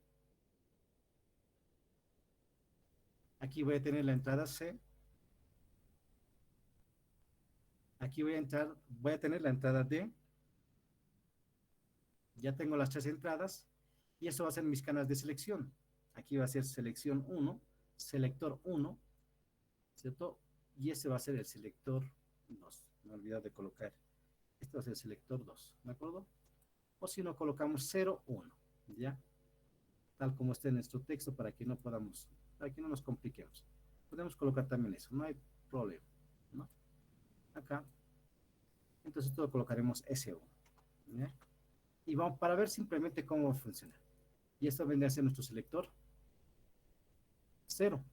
A: Aquí voy a tener la entrada C. Aquí voy a tener la entrada D. Ya tengo las 3 entradas. Y eso va a ser mis canas de selección. Aquí va a ser selección 1, selector 1, ¿cierto? Y ese va a ser el selector 2. Me he olvidado de colocar. Este va a ser el selector 2, ¿de acuerdo? O si no, colocamos 0, 1, ¿ya? Tal como está en nuestro texto para que no nos compliquemos. Podemos colocar también eso, no hay problema, ¿no? Acá. Entonces todo colocaremos S1, ¿ya? Y vamos para ver simplemente cómo va a funcionar. Y esto vendría a ser nuestro selector 0.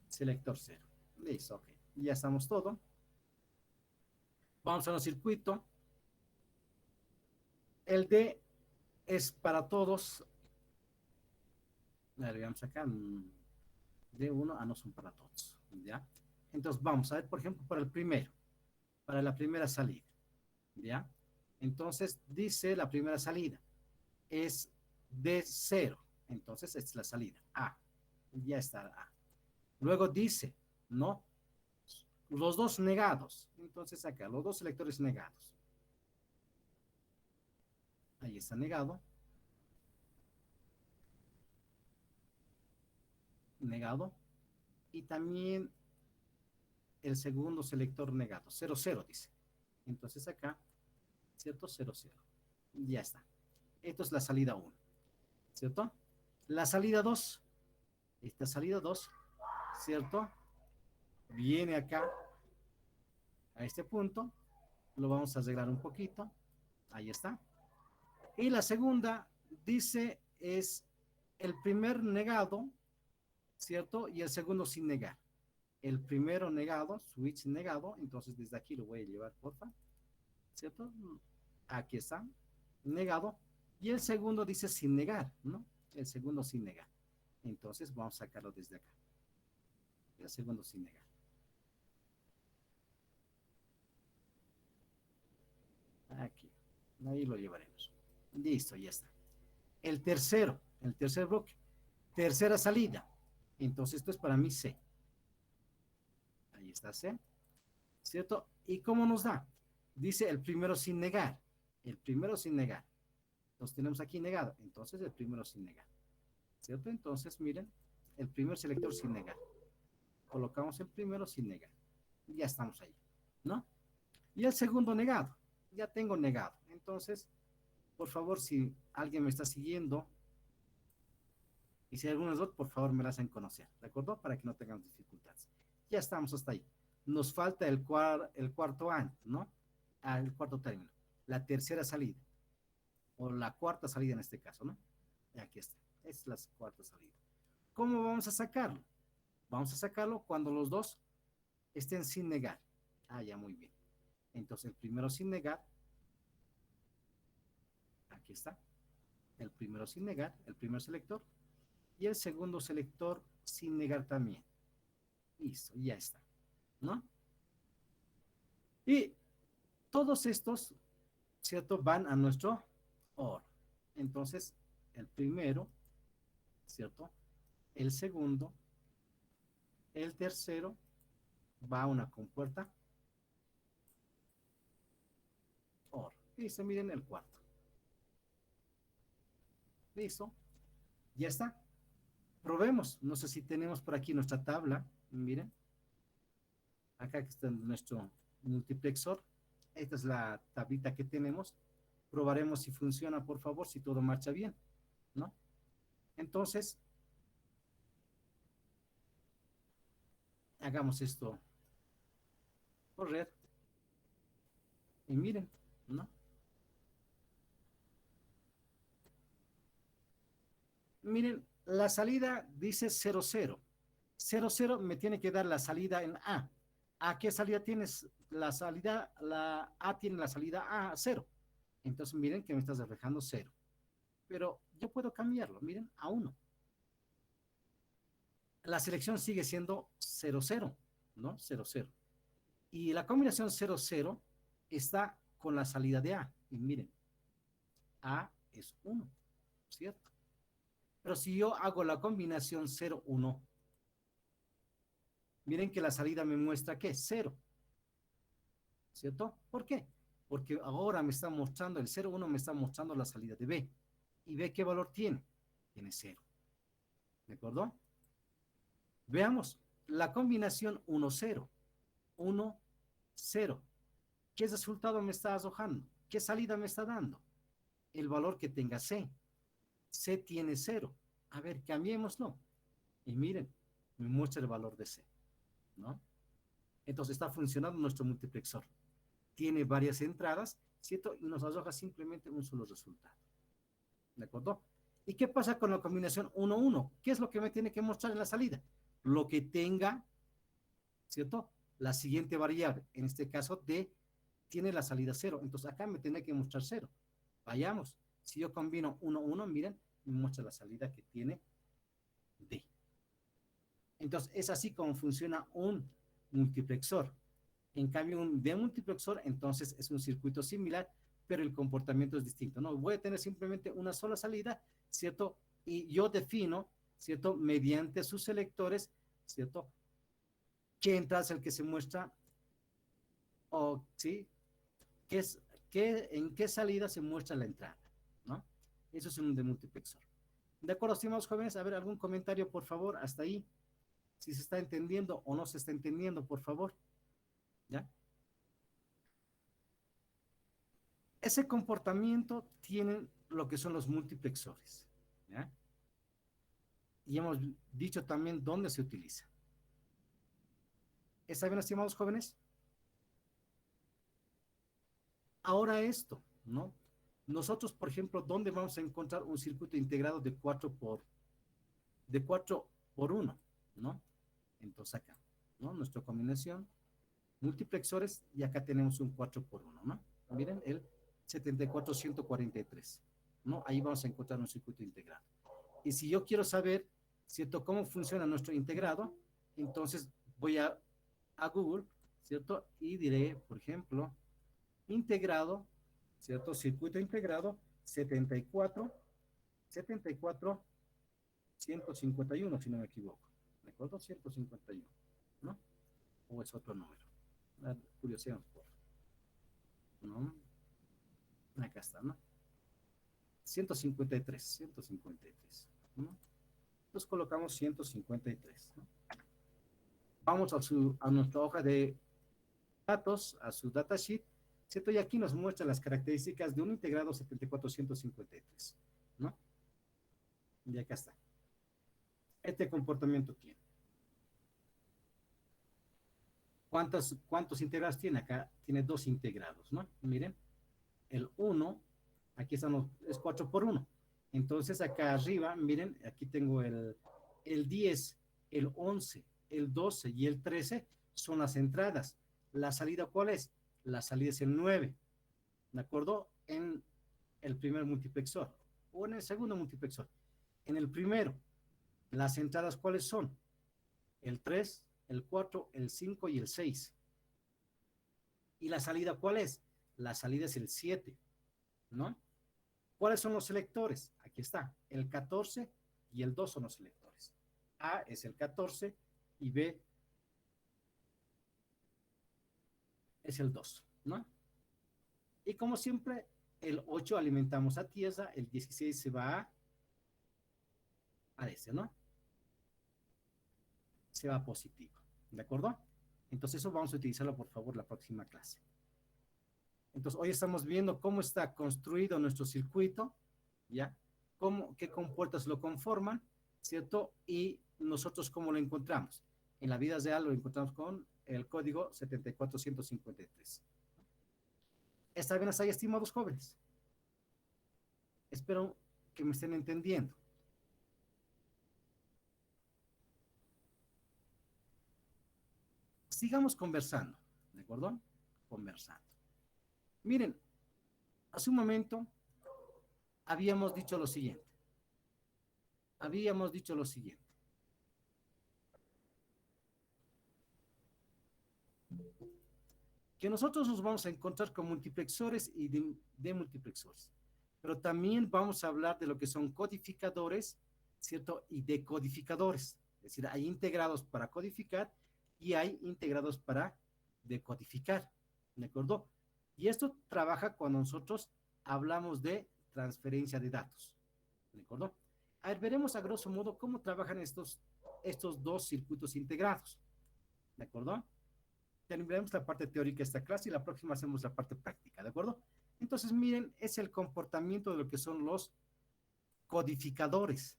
A: Selector 0. Listo, ok. Ya estamos todo. Vamos a un circuito. El D es para todos. A ver, veamos acá. D1, no son para todos. ¿Ya? Entonces vamos a ver, por ejemplo, para el primero. Para la primera salida. ¿Ya? Entonces dice la primera salida. Es D0. Entonces esta es la salida. A. Ya está A. Luego dice, no, los dos negados. Entonces acá, los dos selectores negados. Ahí está negado, negado. Y también el segundo selector negado, 0, 0 dice. Entonces acá, ¿cierto? 0, 0. Ya está. Esto es la salida 1, ¿cierto? La salida 2, esta salida 2, ¿cierto? Viene acá, a este punto, lo vamos a arreglar un poquito, ahí está. Y la segunda, dice, es el primer negado, ¿cierto? Y el segundo sin negar. El primero negado, switch negado, entonces desde aquí lo voy a llevar, porfa, ¿cierto? Aquí está, negado. Y el segundo dice sin negar, ¿no? El segundo sin negar. Entonces vamos a sacarlo desde acá. El segundo sin negar. Aquí. Ahí lo llevaremos. Listo, ya está. El tercer bloque. Tercera salida. Entonces esto es para mí C. Ahí está C. ¿Cierto? ¿Y cómo nos da? Dice el primero sin negar. El primero sin negar. Los tenemos aquí negado. Entonces el primero sin negar. ¿Cierto? Entonces miren, el primer selector sin negar. Colocamos el primero sin negar. Ya estamos ahí. ¿No? Y el segundo negado. Ya tengo negado. Entonces, por favor, si alguien me está siguiendo y si hay algún error, por favor me lo hacen conocer. ¿De acuerdo? Para que no tengamos dificultades. Ya estamos hasta ahí. Nos falta el cuarto año, ¿no? El cuarto término. La tercera salida. O la cuarta salida en este caso, ¿no? Aquí está. Es la cuarta salida. ¿Cómo vamos a sacarlo? Vamos a sacarlo cuando los dos estén sin negar. Ah, ya, muy bien. Entonces, el primero sin negar. Aquí está. El primero sin negar, el primer selector. Y el segundo selector sin negar también. Listo, ya está. ¿No? Y todos estos, ¿cierto? Van a nuestro OR. Entonces, el primero, ¿cierto? El segundo, el tercero, va a una compuerta OR. Listo, miren el cuarto. Listo, ya está. Probemos. No sé si tenemos por aquí nuestra tabla. Miren, acá está nuestro multiplexor. Esta es la tablita que tenemos. Probaremos si funciona, por favor, si todo marcha bien, ¿no? Entonces, hagamos esto correr y miren, ¿no? Miren, la salida dice 0, 0. 0, 0 me tiene que dar la salida en A. ¿A qué salida tienes? La salida, la A tiene la salida A, 0. Entonces miren que me estás reflejando 0. Pero yo puedo cambiarlo, miren, a 1. La selección sigue siendo 0, 0, ¿no? 0, 0. Y la combinación 0, 0 está con la salida de A. Y miren, A es 1, ¿cierto? Pero si yo hago la combinación 0, 1, miren que la salida me muestra ¿qué? 0, ¿cierto? ¿Por qué? Porque ahora me está mostrando, el 0, 1 me está mostrando la salida de B. ¿Y B qué valor tiene? Tiene 0. ¿De acuerdo? Veamos, la combinación 1, 0. 1, 0. ¿Qué resultado me está arrojando? ¿Qué salida me está dando? El valor que tenga C. C tiene 0. A ver, cambiémoslo. Y miren, me muestra el valor de C, ¿no? Entonces está funcionando nuestro multiplexor. Tiene varias entradas, ¿cierto? Y nos arroja simplemente un solo resultado. ¿De acuerdo? ¿Y qué pasa con la combinación 1-1? ¿Qué es lo que me tiene que mostrar en la salida? Lo que tenga, ¿cierto? La siguiente variable, en este caso D, tiene la salida 0. Entonces acá me tiene que mostrar 0. Vayamos. Si yo combino 1-1, miren, me muestra la salida que tiene D. Entonces es así como funciona un multiplexor. En cambio, un demultiplexor, entonces es un circuito similar, pero el comportamiento es distinto. No, voy a tener simplemente una sola salida, ¿cierto? Y yo defino, ¿cierto? Mediante sus selectores, ¿cierto? ¿Qué entrada es el que se muestra? O, ¿sí? ¿Qué es, en qué salida se muestra la entrada? Eso es un demultiplexor. ¿De acuerdo, estimados jóvenes? A ver, algún comentario, por favor, hasta ahí. Si se está entendiendo o no se está entendiendo, por favor. ¿Ya? Ese comportamiento tienen lo que son los multiplexores. ¿Ya? Y hemos dicho también dónde se utiliza. ¿Está bien, estimados jóvenes? Ahora esto, ¿no? Nosotros, por ejemplo, ¿dónde vamos a encontrar un circuito integrado de 4 por 1, ¿no? Entonces acá, ¿no? Nuestra combinación, multiplexores, y acá tenemos un 4 por 1, ¿no? Miren, el 74143, ¿no? Ahí vamos a encontrar un circuito integrado. Y si yo quiero saber, ¿cierto?, cómo funciona nuestro integrado, entonces voy a Google, ¿cierto? Y diré, por ejemplo, integrado, ¿cierto? Circuito integrado 74, 151, si no me equivoco. ¿De acuerdo? 151, ¿no? O es otro número. Curiosidad, ¿no? Acá está, ¿no? 153, ¿no? Entonces colocamos 153, ¿no? Vamos a nuestra hoja de datos, a su datasheet, ¿cierto? Y aquí nos muestra las características de un integrado 74153, ¿no? Y acá está. Este comportamiento tiene. ¿Cuántos integrados tiene? Acá tiene 2 integrados, ¿no? Miren, el 1, aquí están es 4 por 1. Entonces acá arriba, miren, aquí tengo el 10, el 11, el 12 y el 13 son las entradas. ¿La salida cuál es? La salida es el 9, ¿de acuerdo? En el primer multiplexor o en el segundo multiplexor. En el primero, las entradas ¿cuáles son? El 3, el 4, el 5 y el 6. ¿Y la salida cuál es? La salida es el 7, ¿no? ¿Cuáles son los selectores? Aquí está, el 14 y el 2 son los selectores. A es el 14 y B es el 2, ¿no? Y como siempre, el 8 alimentamos a tierra, el 16 se va a ese, ¿no? Se va a positivo, ¿de acuerdo? Entonces eso vamos a utilizarlo, por favor, la próxima clase. Entonces hoy estamos viendo cómo está construido nuestro circuito, ¿ya? ¿Qué compuertas lo conforman, ¿cierto? Y nosotros cómo lo encontramos. En la vida real lo encontramos con el código 74153. ¿Está bien hasta ahí, estimados jóvenes? Espero que me estén entendiendo. Sigamos conversando, ¿de acuerdo? Conversando. Miren, hace un momento habíamos dicho lo siguiente. Habíamos dicho lo siguiente. Que nosotros nos vamos a encontrar con multiplexores y demultiplexores. Pero también vamos a hablar de lo que son codificadores, ¿cierto? Y decodificadores. Es decir, hay integrados para codificar y hay integrados para decodificar, ¿de acuerdo? Y esto trabaja cuando nosotros hablamos de transferencia de datos, ¿de acuerdo? A ver, veremos a grosso modo cómo trabajan estos dos circuitos integrados, ¿de acuerdo? Terminaremos la parte teórica de esta clase y la próxima hacemos la parte práctica, ¿de acuerdo? Entonces, miren, es el comportamiento de lo que son los codificadores,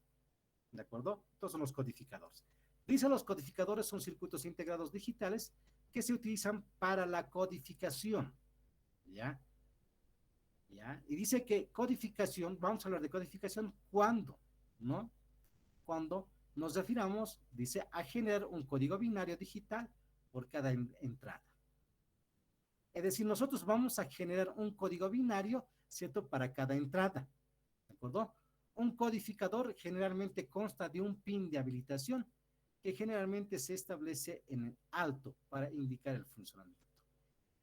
A: ¿de acuerdo? Estos son los codificadores. Dice, los codificadores son circuitos integrados digitales que se utilizan para la codificación, ¿ya? ¿Ya? Y dice que codificación, vamos a hablar de codificación cuando, ¿no? Cuando nos refiramos, dice, a generar un código binario digital por cada entrada. Es decir, nosotros vamos a generar un código binario, ¿cierto? Para cada entrada, ¿de acuerdo? Un codificador generalmente consta de un pin de habilitación que generalmente se establece en alto para indicar el funcionamiento.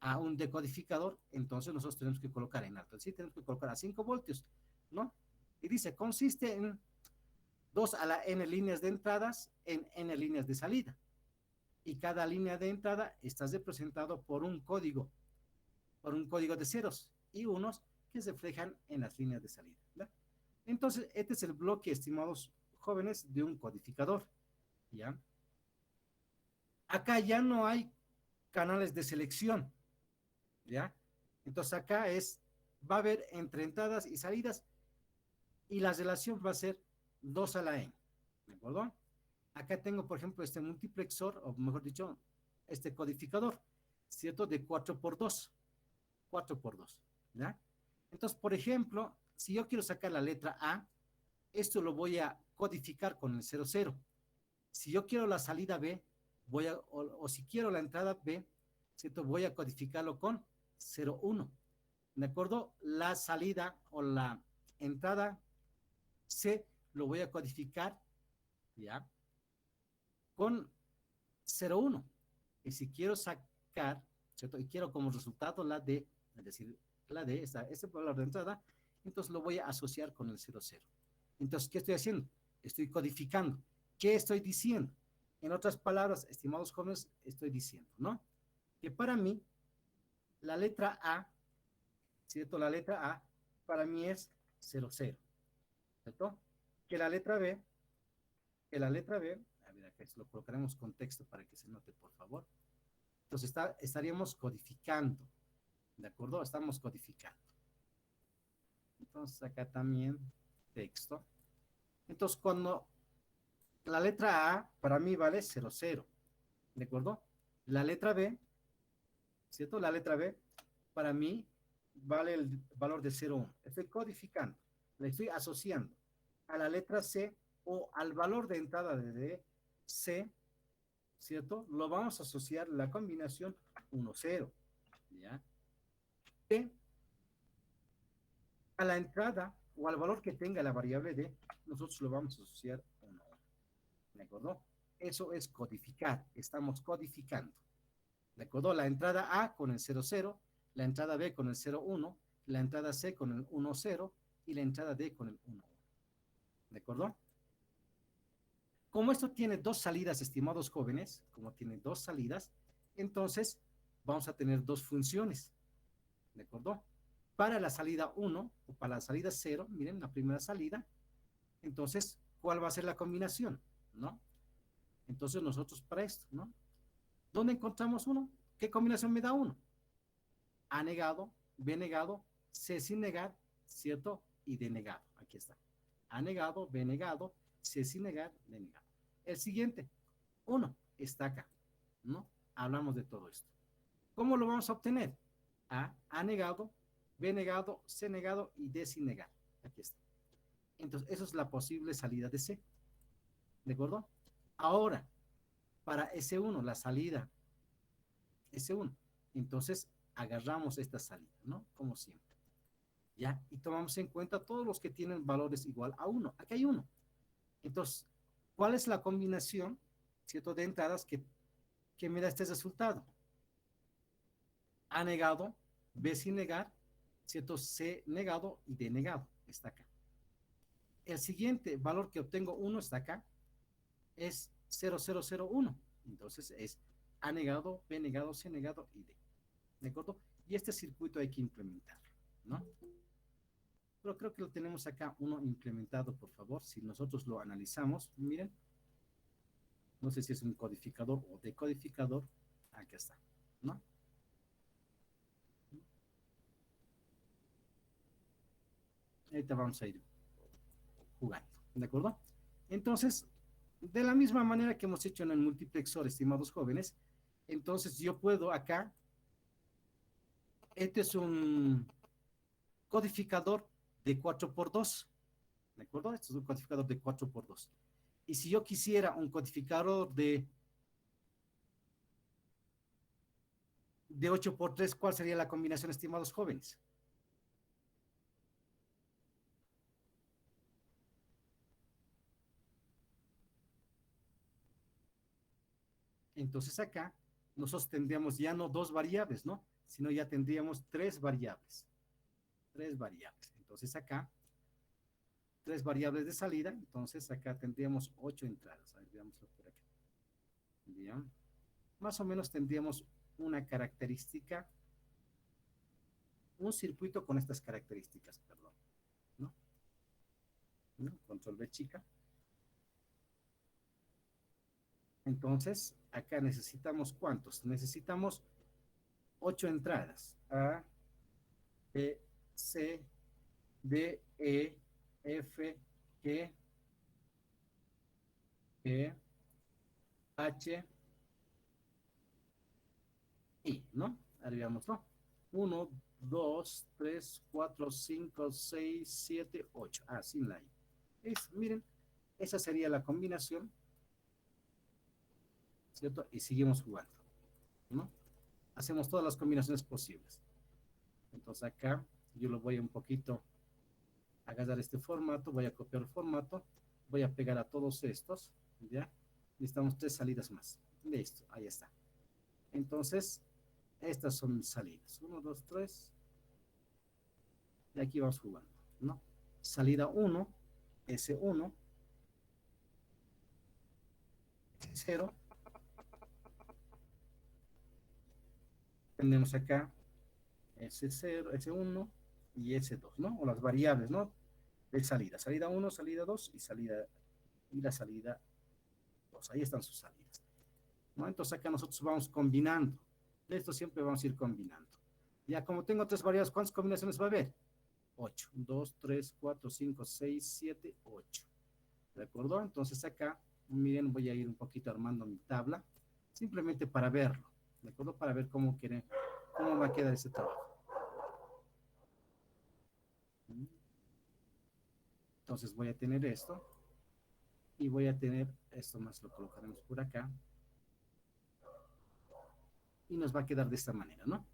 A: A un decodificador, entonces nosotros tenemos que colocar en alto, ¿sí? Tenemos que colocar a 5 voltios, ¿no? Y dice, consiste en 2 a la n líneas de entradas en n líneas de salida. Y cada línea de entrada está representado por un código de ceros y unos que se reflejan en las líneas de salida, ¿verdad? Entonces, este es el bloque, estimados jóvenes, de un codificador, ¿ya? Acá ya no hay canales de selección, ¿ya? Entonces acá va a haber entre entradas y salidas y la relación va a ser 2 a la n, ¿de acuerdo? Acá tengo, por ejemplo, este multiplexor, o mejor dicho, este codificador, ¿cierto? De 4 por 2, 4 por 2, ¿ya? Entonces, por ejemplo, si yo quiero sacar la letra A, esto lo voy a codificar con el 00. Si yo quiero la salida B, o si quiero la entrada B, ¿cierto? Voy a codificarlo con 01. ¿De acuerdo? La salida o la entrada C lo voy a codificar, ¿ya? Con 01. Y si quiero sacar, ¿cierto? Y quiero como resultado la D, es decir, la D, este valor de entrada, entonces lo voy a asociar con el 00. Entonces, ¿qué estoy haciendo? Estoy codificando. ¿Qué estoy diciendo? En otras palabras, estimados jóvenes, estoy diciendo, ¿no? Que para mí, la letra A, ¿cierto? La letra A para mí es 00, ¿cierto? Que la letra B, a ver, acá lo colocaremos con texto para que se note, por favor. Entonces estaríamos codificando, ¿de acuerdo? Estamos codificando. Entonces acá también texto. Entonces cuando la letra A para mí vale 00, ¿de acuerdo? La letra B, ¿cierto? La letra B para mí vale el valor de 01. Estoy codificando, le estoy asociando a la letra C o al valor de entrada de C, ¿cierto? Lo vamos a asociar la combinación 1, 0, ¿ya? B a la entrada o al valor que tenga la variable D, nosotros lo vamos a asociar 1, ¿de acuerdo? Eso es codificar, estamos codificando, ¿de acuerdo? La entrada A con el 00, la entrada B con el 01, la entrada C con el 10 y la entrada D con el 11, ¿de acuerdo? Como esto tiene dos salidas, estimados jóvenes, como tiene dos salidas, entonces vamos a tener dos funciones, ¿de acuerdo? Para la salida 1 o para la salida 0, miren, la primera salida, entonces, ¿cuál va a ser la combinación? ¿No? Entonces nosotros para esto, ¿no? ¿Dónde encontramos uno? ¿Qué combinación me da uno? A negado, B negado, C sin negar, ¿cierto? Y D negado. Aquí está. A negado, B negado, C sin negar, D negado. El siguiente, uno, está acá, ¿no? Hablamos de todo esto. ¿Cómo lo vamos a obtener? A negado, B negado, C negado y D sin negar. Aquí está. Entonces, eso es la posible salida de C. ¿De acuerdo? Ahora, para S1, la salida S1, entonces agarramos esta salida, ¿no? Como siempre. ¿Ya? Y tomamos en cuenta todos los que tienen valores igual a 1. Aquí hay 1. Entonces, ¿cuál es la combinación, cierto, de entradas que me da este resultado? A negado, B sin negar, cierto, C negado y D negado. Está acá. El siguiente valor que obtengo 1 está acá. Es 0001. Entonces es A negado, B negado, C negado y D. ¿De acuerdo? Y este circuito hay que implementarlo, ¿no? Pero creo que lo tenemos acá uno implementado, por favor. Si nosotros lo analizamos, miren, no sé si es un codificador o decodificador. Aquí está, ¿no? Ahorita vamos a ir jugando, ¿de acuerdo? Entonces, de la misma manera que hemos hecho en el multiplexor, estimados jóvenes, entonces yo puedo acá, este es un codificador de 4 por 2, ¿de acuerdo? Este es un codificador de 4 por 2. Y si yo quisiera un codificador de 8 por 3, ¿cuál sería la combinación, estimados jóvenes? Entonces acá nosotros tendríamos ya no dos variables, ¿no? Sino ya tendríamos tres variables. Tres variables. Entonces acá, tres variables de salida. Entonces acá tendríamos 8 entradas. A ver, veámoslo por acá. Bien. Más o menos tendríamos una característica, un circuito con estas características, perdón, ¿no? ¿no? Control B chica. Entonces, acá necesitamos ¿cuántos? Necesitamos 8 entradas. A, B, C, D, E, F, G, G, H, I, ¿no? Arribámoslo. 1, 2, 3, 4, 5, 6, 7, 8. Ah, sin la I. Miren, esa sería la combinación, ¿cierto? Y seguimos jugando, ¿no? Hacemos todas las combinaciones posibles. Entonces acá yo lo voy a un poquito agarrar este formato, voy a copiar el formato, voy a pegar a todos estos, ¿ya? Necesitamos 3 salidas más. Listo, ahí está. Entonces, estas son salidas. 1, 2, 3. Y aquí vamos jugando, ¿no? Salida 1, S1, 0. Tenemos acá S0, S1 y S2, ¿no? O las variables, ¿no? De salida. Salida 1, salida 2 y la salida 2. Ahí están sus salidas, ¿no? Entonces acá nosotros vamos combinando. De esto siempre vamos a ir combinando. Ya como tengo 3 variables, ¿cuántas combinaciones va a haber? 8. 2, 3, 4, 5, 6, 7, 8. ¿De acuerdo? Entonces acá, miren, voy a ir un poquito armando mi tabla, simplemente para verlo. ¿De acuerdo? Para ver cómo va a quedar ese trabajo. Entonces voy a tener esto y voy a tener esto más, lo colocaremos por acá y nos va a quedar de esta manera, ¿no?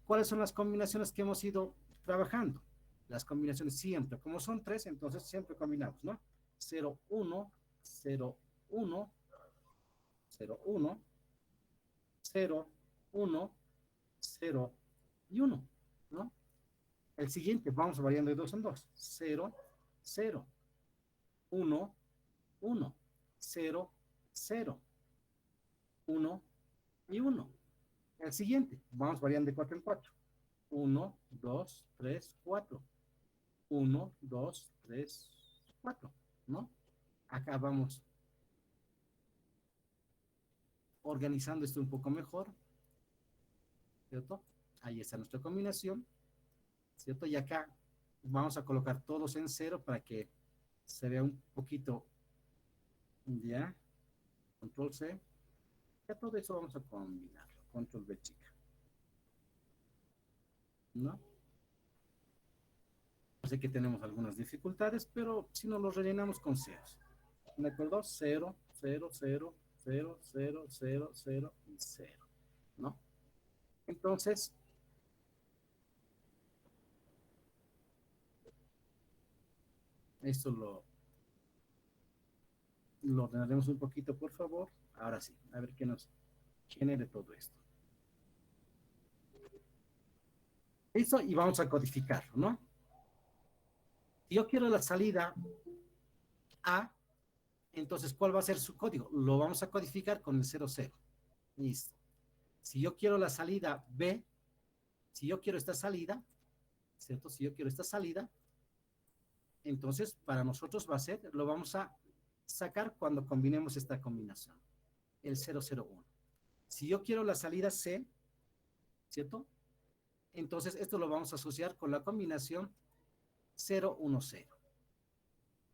A: ¿Cuáles son las combinaciones que hemos ido trabajando? Las combinaciones siempre, como son 3, entonces siempre combinamos, ¿no? 0, 1, 0, 1, 0, 1, 0, 1, 0 y 1, ¿no? El siguiente, vamos variando de 2 en 2. 0, 0, 1, 1, 0, 0, 1 y 1. El siguiente, vamos variando de 4 en 4. 1, 2, 3, 4. 1, 2, 3, 4, ¿no? Acá vamos organizando esto un poco mejor, ¿cierto? Ahí está nuestra combinación, ¿cierto? Y acá vamos a colocar todos en 0 para que se vea un poquito, ya, control C, ya todo eso vamos a combinarlo, control V chica, ¿no? Sé que tenemos algunas dificultades, pero si no lo rellenamos con ceros, ¿de acuerdo? 0, 0, 0, 0, 0, 0, 0 y 0, ¿no? Entonces, esto lo ordenaremos un poquito, por favor. Ahora sí, a ver qué nos genere todo esto. Listo, y vamos a codificarlo, ¿no? Si yo quiero la salida A, entonces, ¿cuál va a ser su código? Lo vamos a codificar con el 00. Listo. Si yo quiero la salida B, si yo quiero esta salida, ¿cierto? Si yo quiero esta salida, entonces para nosotros va a ser, lo vamos a sacar cuando combinemos esta combinación, el 001. Si yo quiero la salida C, ¿cierto? Entonces esto lo vamos a asociar con la combinación 010.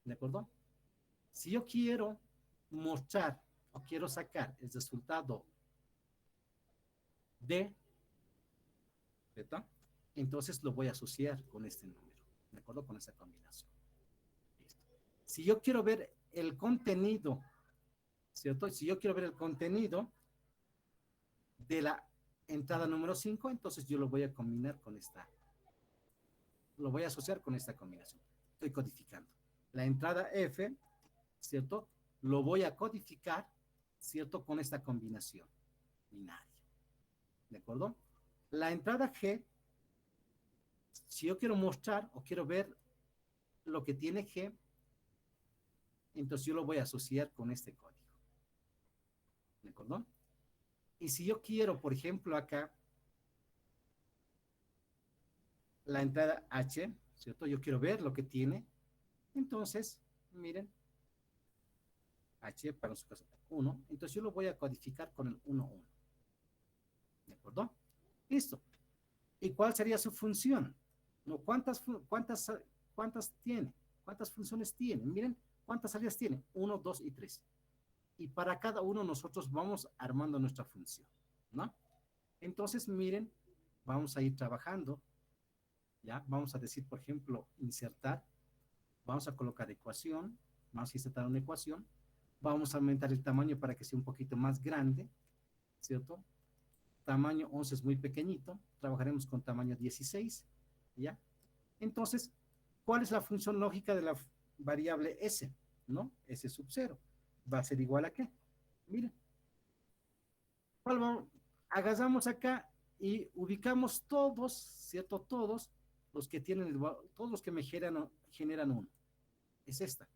A: ¿De acuerdo? Si yo quiero mostrar o quiero sacar el resultado de ¿cierto? Entonces lo voy a asociar con este número, ¿de acuerdo? Con esa combinación. Listo. Si yo quiero ver el contenido, ¿cierto? Si yo quiero ver el contenido de la entrada número 5, entonces yo lo voy a combinar con esta, lo voy a asociar con esta combinación. Estoy codificando. La entrada F, ¿cierto? Lo voy a codificar, ¿cierto? Con esta combinación binaria, ¿de acuerdo? La entrada G, si yo quiero mostrar o quiero ver lo que tiene G, entonces yo lo voy a asociar con este código, ¿de acuerdo? Y si yo quiero, por ejemplo, acá, la entrada H, ¿cierto? Yo quiero ver lo que tiene, entonces Miren, H para nuestro caso 1. Entonces yo lo voy a codificar con el 1, 1. ¿De acuerdo? Listo. ¿Y cuál sería su función? ¿No? ¿Cuántas tiene? ¿Cuántas funciones tiene? Miren, ¿cuántas salidas tiene? 1, 2 y 3. Y para cada uno nosotros vamos armando nuestra función, ¿no? Entonces, miren, vamos a ir trabajando, ¿ya? Vamos a decir, por ejemplo, insertar, vamos a colocar ecuación, vamos a insertar una ecuación, vamos a aumentar el tamaño para que sea un poquito más grande, ¿cierto? Tamaño 11 es muy pequeñito, trabajaremos con tamaño 16, ¿ya? Entonces, ¿cuál es la función lógica de la variable s? ¿No? S sub 0. ¿Va a ser igual a qué? Miren, agarramos acá y ubicamos todos, ¿cierto? Todos los que tienen, todos los que me generan 1. Es esta,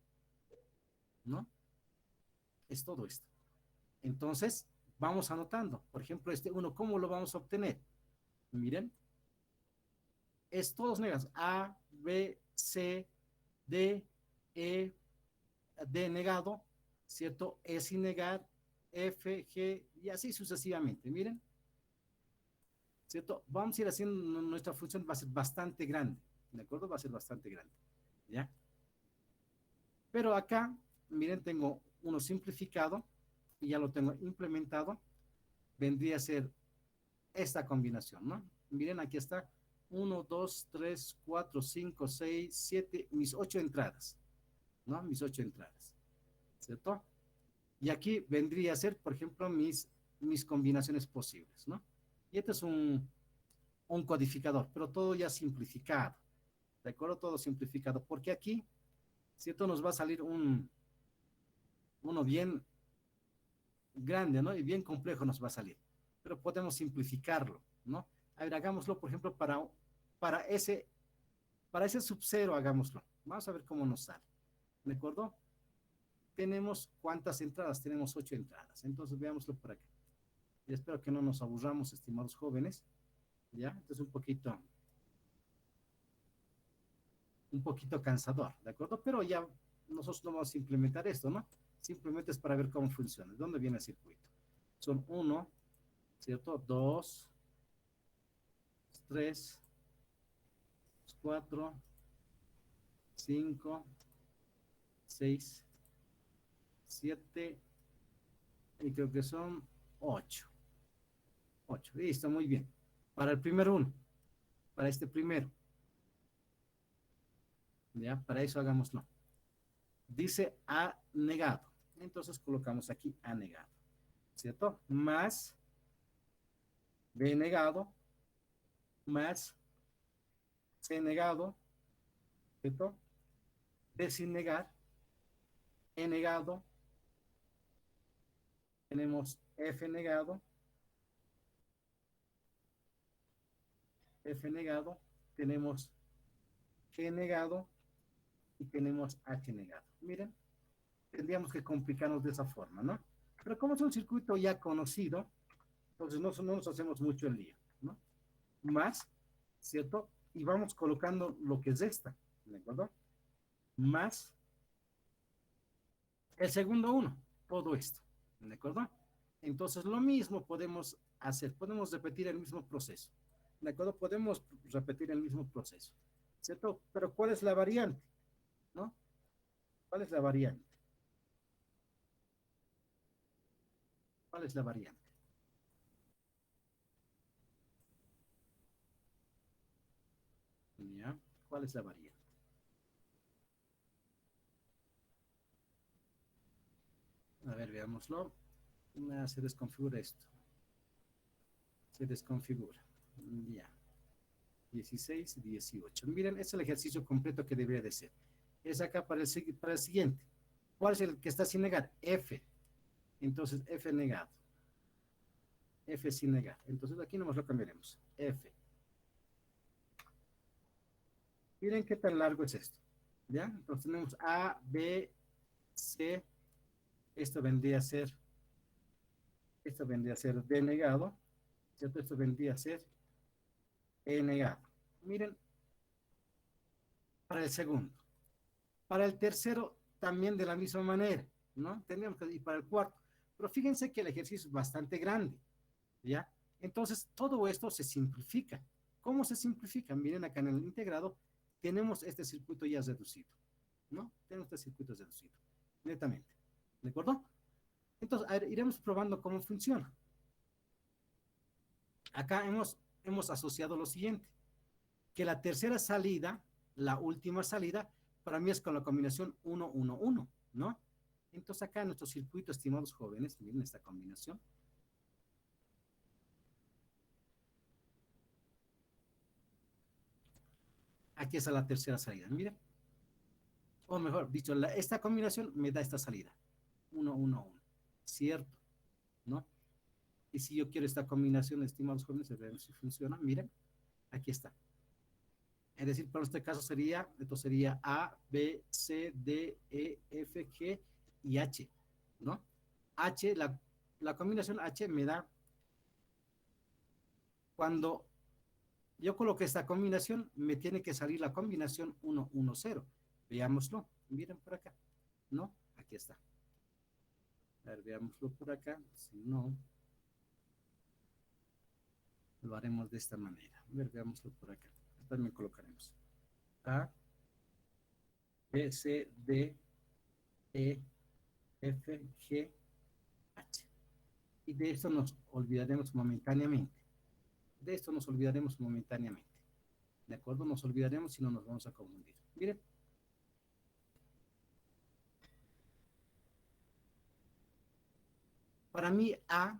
A: ¿no? Es todo esto. Entonces, vamos anotando. Por ejemplo, este 1, ¿cómo lo vamos a obtener? Miren, es todos negados. A, B, C, D, E, D negado, ¿cierto? E sin negar, F, G, y así sucesivamente. Miren, ¿cierto? Vamos a ir haciendo, nuestra función va a ser bastante grande, ¿de acuerdo? Va a ser bastante grande, ¿ya? Pero acá, miren, tengo uno simplificado y ya lo tengo implementado. Vendría a ser esta combinación, ¿no? Miren, aquí está. 1, 2, 3, 4, 5, 6, 7, mis 8 entradas, ¿no? Mis 8 entradas, ¿cierto? Y aquí vendría a ser, por ejemplo, mis combinaciones posibles, ¿no? Y este es un codificador, pero todo ya simplificado, ¿de acuerdo? Todo simplificado, porque aquí, ¿cierto? Nos va a salir uno bien grande, ¿no? Y bien complejo nos va a salir, pero podemos simplificarlo, ¿no? A ver, hagámoslo, por ejemplo, para ese, para ese sub-0, hagámoslo. Vamos a ver cómo nos sale, ¿de acuerdo? Tenemos cuántas entradas, tenemos 8 entradas, entonces veámoslo por acá. Y espero que no nos aburramos, estimados jóvenes, ¿ya? Esto es un poquito cansador, ¿de acuerdo? Pero ya nosotros no vamos a implementar esto, ¿no? Simplemente es para ver cómo funciona, dónde viene el circuito. Son 1, ¿cierto? 2, 3, 4, 5, 6, 7, y creo que son 8. 8, listo, muy bien. Para el primer uno, para este primero, ¿ya? Para eso hagámoslo. Dice A negado. Entonces colocamos aquí A negado, ¿cierto? Más B negado, más C negado, ¿cierto? D sin negar, E negado, tenemos F negado, F negado, tenemos G negado y tenemos H negado. Miren, tendríamos que complicarnos de esa forma, ¿no? Pero como es un circuito ya conocido, entonces no nos hacemos mucho el lío, ¿no? Más, ¿cierto? Y vamos colocando lo que es esta, ¿de acuerdo? Más el segundo uno, todo esto, ¿de acuerdo? Entonces lo mismo podemos hacer, podemos repetir el mismo proceso, ¿de acuerdo? Podemos repetir el mismo proceso, ¿cierto? Pero ¿cuál es la variante? ¿No? ¿Cuál es la variante? ¿Cuál es la variante? ¿Ya? ¿Cuál es la variante? A ver, veámoslo. Se desconfigura esto. Se desconfigura. Ya. 16, 18. Miren, es el ejercicio completo que debería de ser. Es acá para el siguiente. ¿Cuál es el que está sin negar? F. Entonces, F negado. F sin negar. Entonces, aquí nomás lo cambiaremos. F. Miren qué tan largo es esto. ¿Ya? Entonces, tenemos A, B, C. Esto vendría a ser D negado. ¿Cierto? Esto vendría a ser E negado. Miren, para el segundo. Para el tercero, también de la misma manera, ¿no? Tendríamos que ir para el cuarto. Pero fíjense que el ejercicio es bastante grande, ¿ya? Entonces, todo esto se simplifica. ¿Cómo se simplifica? Miren acá en el integrado, tenemos este circuito ya reducido, ¿no? Tenemos este circuito reducido, netamente. ¿De acuerdo? Entonces, a ver, iremos probando cómo funciona. Acá hemos asociado lo siguiente, que la tercera salida, la última salida, para mí es con la combinación 1-1-1, ¿no? Entonces acá en nuestro circuito, estimados jóvenes, miren esta combinación. Aquí está la tercera salida, miren. O mejor dicho, esta combinación me da esta salida, 1-1-1, ¿cierto? ¿No? Y si yo quiero esta combinación, estimados jóvenes, veamos si funciona, miren, aquí está. Es decir, para este caso sería, esto sería A, B, C, D, E, F, G y H, ¿no? H, la combinación H me da, cuando yo coloque esta combinación, me tiene que salir la combinación 1-1-0. Veámoslo, miren por acá, ¿no? Aquí está. A ver, veámoslo por acá, si no, lo haremos de esta manera. A ver, veámoslo por acá. También colocaremos A, B, C, D, E, F, G, H. Y de esto nos olvidaremos momentáneamente. De esto nos olvidaremos momentáneamente. ¿De acuerdo? Nos olvidaremos si no nos vamos a confundir. Miren. Para mí A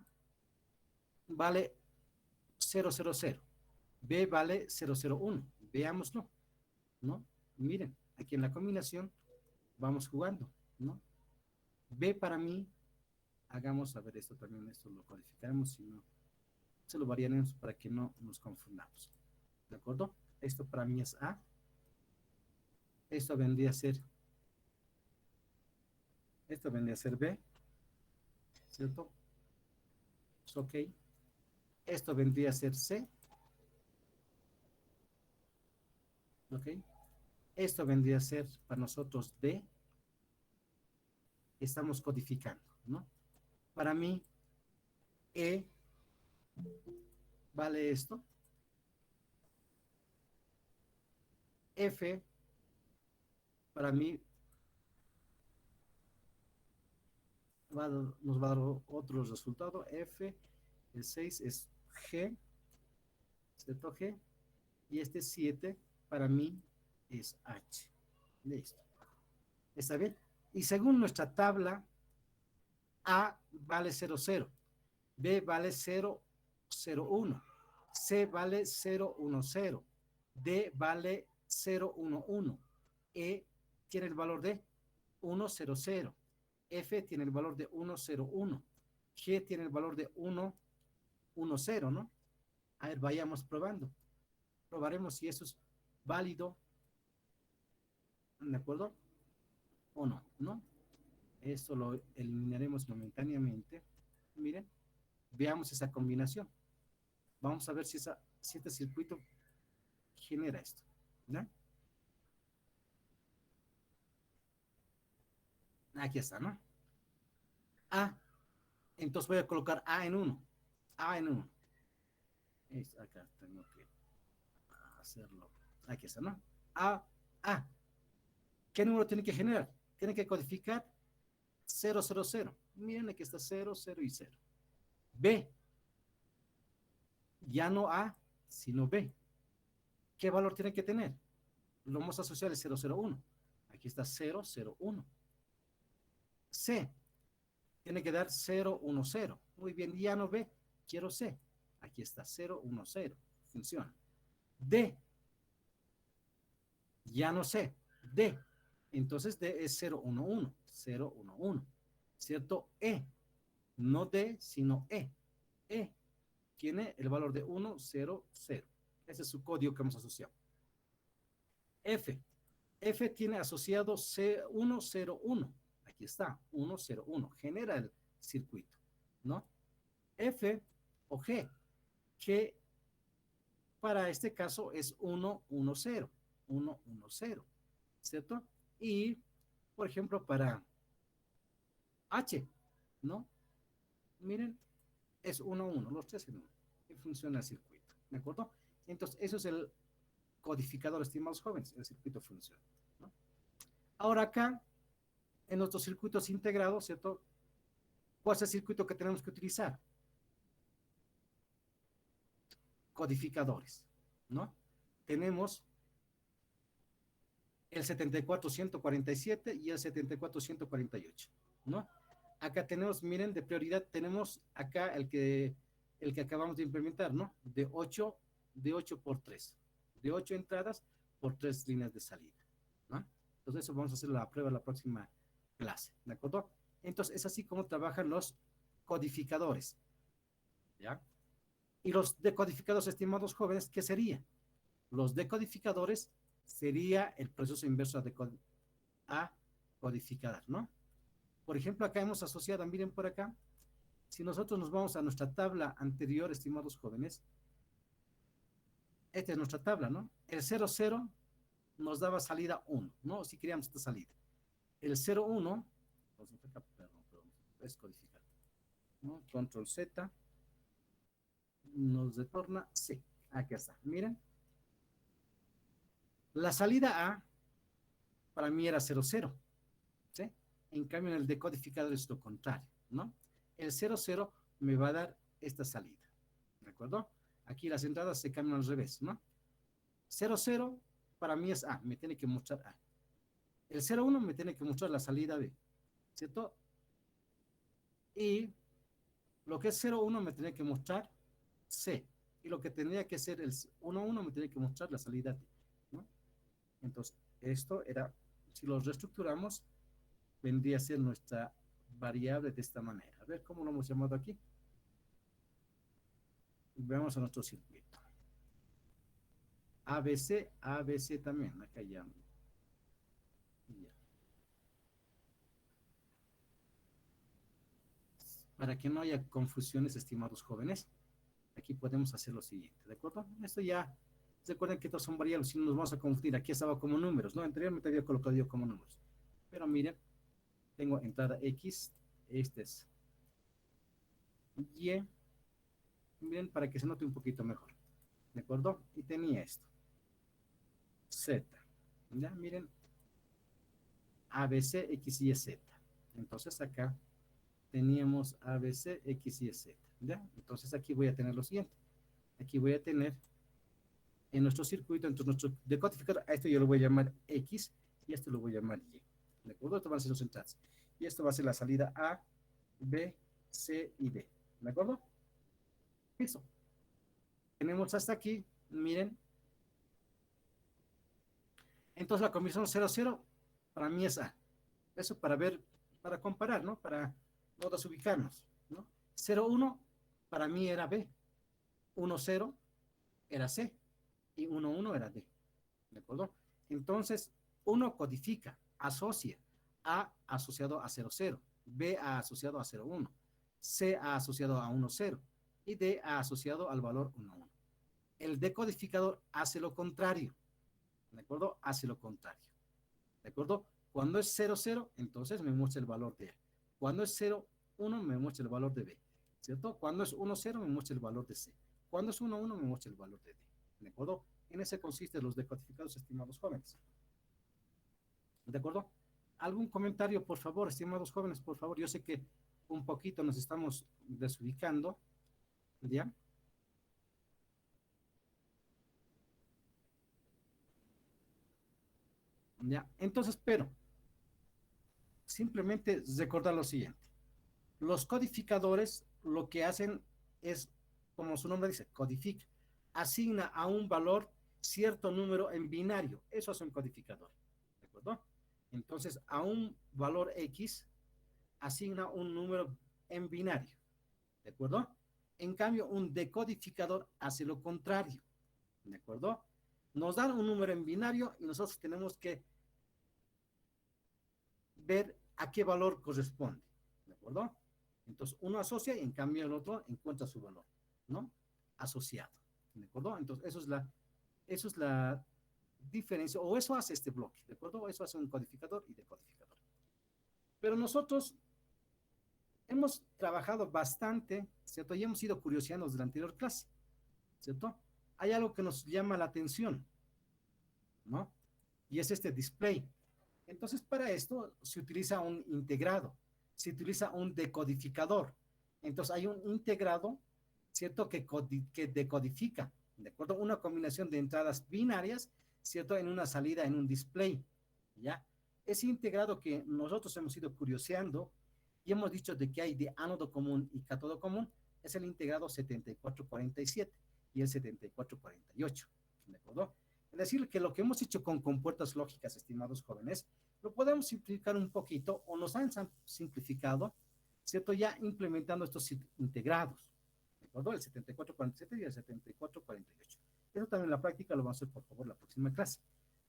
A: vale 000. B vale 001. Veámoslo, ¿no? Miren, aquí en la combinación vamos jugando, ¿no? B para mí, hagamos, a ver, esto también, esto lo codificaremos, si no, se lo variaremos para que no nos confundamos. ¿De acuerdo? Esto para mí es A. Esto vendría a ser, esto vendría a ser B, ¿cierto? Es ok. Esto vendría a ser C, ¿ok? Esto vendría a ser para nosotros D. Estamos codificando, ¿no? Para mí, E vale esto. F, para mí, nos va a dar otro resultado. F, el 6 es G, ¿cierto? G. Y este 7, para mí, es H. Listo. ¿Está bien? Y según nuestra tabla, A vale 00, B vale 001, C vale 010, D vale 011, E tiene el valor de 100, F tiene el valor de 101, G tiene el valor de 110, ¿no? A ver, vayamos probando. Probaremos si eso es válido, ¿de acuerdo? O no, ¿no? Esto lo eliminaremos momentáneamente. Miren, veamos esa combinación. Vamos a ver si este circuito genera esto, ¿no? Aquí está, ¿no? A, entonces voy a colocar A en 1. A en 1. Acá tengo que hacerlo. Aquí está, ¿no? A, A. ¿Qué número tiene que generar? Tiene que codificar 000. Miren, aquí está 0, 0 y 0. B, ya no A, sino B. ¿Qué valor tiene que tener? Lo vamos a asociar al 001. Aquí está 001. C, tiene que dar 010. Muy bien, ya no B, quiero C. Aquí está 010. Funciona. D, ya no sé. D, entonces D es 011. 011. ¿Cierto? E, no D, sino E. E tiene el valor de 100. Ese es su código que hemos asociado. F, F tiene asociado C101. Aquí está, 101. Genera el circuito, ¿no? F o G, que para este caso es 110, 110, ¿cierto? Y por ejemplo, para H, ¿no? Miren, es 1, 1, los tres en 1, y funciona el circuito, ¿de acuerdo? Entonces, eso es el codificador, estimados jóvenes, el circuito funciona, ¿no? Ahora acá, en nuestros circuitos integrados, ¿cierto? ¿Cuál es el circuito que tenemos que utilizar? Codificadores, ¿no? Tenemos el 74147 y el 74148, ¿no? Acá tenemos, miren, de prioridad tenemos acá el que acabamos de implementar, ¿no? De 8 por 3, de 8 entradas por 3 líneas de salida, ¿no? Entonces eso vamos a hacer la prueba en la próxima clase, ¿de acuerdo? Entonces es así como trabajan los codificadores, ¿ya? Y los decodificadores, estimados jóvenes, ¿qué sería? Los decodificadores sería el proceso inverso a codificar, ¿no? Por ejemplo, acá hemos asociado, miren por acá, si nosotros nos vamos a nuestra tabla anterior, estimados jóvenes, esta es nuestra tabla, ¿no? El 00 nos daba salida 1, ¿no? Si queríamos esta salida. El 01, perdón, es codificar, ¿no? Control Z, nos retorna C. Aquí está, miren. La salida A para mí era 00, ¿sí? En cambio, en el decodificador es lo contrario, ¿no? El 00 me va a dar esta salida, ¿de acuerdo? Aquí las entradas se cambian al revés, ¿no? 00 para mí es A, me tiene que mostrar A. El 01 me tiene que mostrar la salida B, ¿cierto? Y lo que es 01 me tiene que mostrar C. Y lo que tendría que ser el 11 me tiene que mostrar la salida D, ¿no? Entonces, esto era, si lo reestructuramos, vendría a ser nuestra variable de esta manera. A ver cómo lo hemos llamado aquí. Veamos a nuestro circuito. ABC, ABC también. Acá ya. Para que no haya confusiones, estimados jóvenes, aquí podemos hacer lo siguiente, ¿de acuerdo? Esto ya, recuerden que estos son variables, si no nos vamos a confundir, aquí estaba como números, ¿no? Anteriormente había colocado yo como números, pero miren, tengo entrada X, este es Y, miren, para que se note un poquito mejor, ¿de acuerdo? Y tenía esto, Z, ¿ya? Miren, ABC, X, Y, Z. Entonces acá teníamos ABC, X, Y, Z, ¿ya? Entonces aquí voy a tener lo siguiente, aquí voy a tener en nuestro circuito, entonces nuestro decodificador, a esto yo lo voy a llamar X y a esto lo voy a llamar Y. ¿De acuerdo? Esto van a ser los entradas. Y esto va a ser la salida A, B, C y D. ¿De acuerdo? Eso. Tenemos hasta aquí, miren. Entonces la combinación 0, 0 para mí es A. Eso para ver, para comparar, ¿no? Para nosotros ubicarnos, ¿no? 0, 1 para mí era B. 1, 0 era C. Y 1, 1 era D. ¿De acuerdo? Entonces, uno codifica, asocia A asociado a 0, 0, B A asociado a 0, 1, C A asociado a 1, 0 y D A asociado al valor 1, 1. El decodificador hace lo contrario, ¿de acuerdo? Hace lo contrario, ¿de acuerdo? Cuando es 0, 0, entonces me muestra el valor de A. Cuando es 0, 1, me muestra el valor de B, ¿cierto? Cuando es 1, 0, me muestra el valor de C. Cuando es 1, 1, me muestra el valor de D, ¿de acuerdo? En ese consiste los decodificados, estimados jóvenes. ¿De acuerdo? ¿Algún comentario, por favor, estimados jóvenes, por favor? Yo sé que un poquito nos estamos desubicando, ¿ya? ¿Ya? Entonces, pero, simplemente recordar lo siguiente. Los codificadores lo que hacen es, como su nombre dice, codifica. Asigna a un valor cierto número en binario. Eso es un codificador. ¿De acuerdo? Entonces, a un valor X asigna un número en binario. ¿De acuerdo? En cambio, un decodificador hace lo contrario. ¿De acuerdo? Nos dan un número en binario y nosotros tenemos que ver a qué valor corresponde. ¿De acuerdo? Entonces, uno asocia y en cambio el otro encuentra su valor, ¿no? Asociado. ¿De acuerdo? Entonces, eso es la diferencia, o eso hace este bloque, ¿de acuerdo? Eso hace un codificador y decodificador. Pero nosotros hemos trabajado bastante, ¿cierto? Y hemos ido curioseando desde la anterior clase, ¿cierto? Hay algo que nos llama la atención, ¿no? Y es este display. Entonces, para esto se utiliza un integrado, se utiliza un decodificador. Entonces, hay un integrado, ¿cierto? Que decodifica, ¿de acuerdo? Una combinación de entradas binarias, ¿cierto? En una salida, en un display, ¿ya? Ese integrado que nosotros hemos ido curioseando y hemos dicho de que hay de ánodo común y cátodo común, es el integrado 7447 y el 7448, ¿de acuerdo? Es decir, que lo que hemos hecho con compuertas lógicas, estimados jóvenes, lo podemos simplificar un poquito o nos han simplificado, ¿cierto? Ya implementando estos integrados, ¿de acuerdo? El 7447 y el 7448. Eso también en la práctica lo vamos a hacer, por favor, la próxima clase,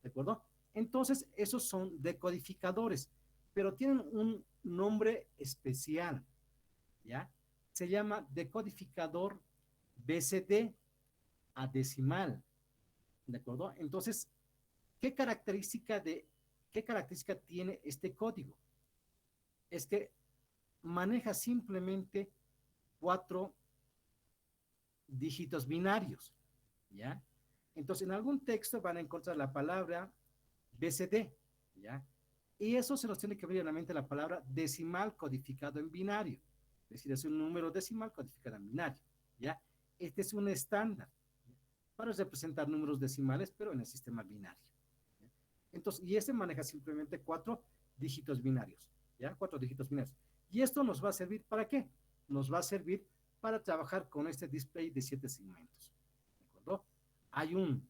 A: ¿de acuerdo? Entonces, esos son decodificadores, pero tienen un nombre especial, ¿ya? Se llama decodificador BCD a decimal, ¿de acuerdo? Entonces, ¿qué qué característica tiene este código? Es que maneja simplemente 4 dígitos binarios, ¿ya? Entonces, en algún texto van a encontrar la palabra BCD, ¿ya? Y eso se nos tiene que abrir en la mente la palabra decimal codificado en binario. Es decir, es un número decimal codificado en binario, ¿ya? Este es un estándar para representar números decimales, pero en el sistema binario. Entonces, y este maneja simplemente 4 dígitos binarios, ¿ya? 4 dígitos binarios. ¿Y esto nos va a servir para qué? Nos va a servir para trabajar con este display de 7 segmentos, ¿de acuerdo? Hay un,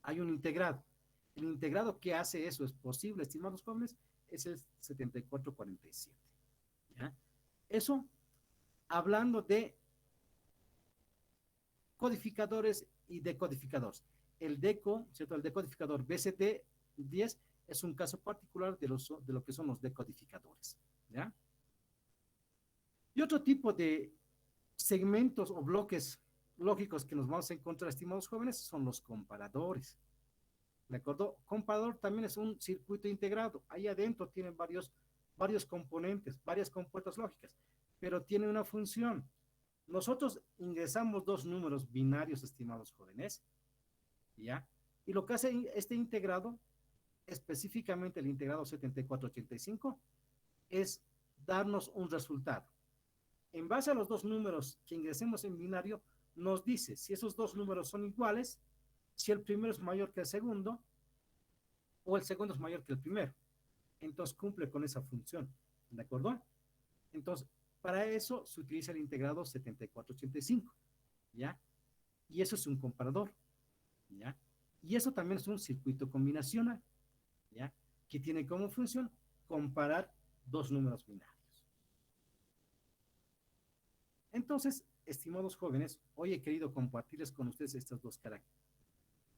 A: hay un integrado. El integrado que hace eso es posible, estimados jóvenes, es el 7447, ¿ya? Eso, hablando de codificadores y decodificadores. El DECO, ¿cierto? El decodificador BCD10 es un caso particular de lo que son los decodificadores, ¿ya? Y otro tipo de segmentos o bloques lógicos que nos vamos a encontrar, estimados jóvenes, son los comparadores. ¿De acuerdo? Comparador también es un circuito integrado. Ahí adentro tienen varios componentes, varias compuertas lógicas, pero tiene una función. Nosotros ingresamos 2 números binarios, estimados jóvenes, ¿ya? Y lo que hace este integrado, específicamente el integrado 7485, es darnos un resultado. En base a los 2 números que ingresemos en binario, nos dice si esos 2 números son iguales, si el primero es mayor que el segundo, o el segundo es mayor que el primero. Entonces cumple con esa función, ¿de acuerdo? Entonces, para eso se utiliza el integrado 7485, ¿ya? Y eso es un comparador, ¿ya? Y eso también es un circuito combinacional, ¿ya? Que tiene como función comparar 2 números binarios. Entonces, estimados jóvenes, hoy he querido compartirles con ustedes estas dos características,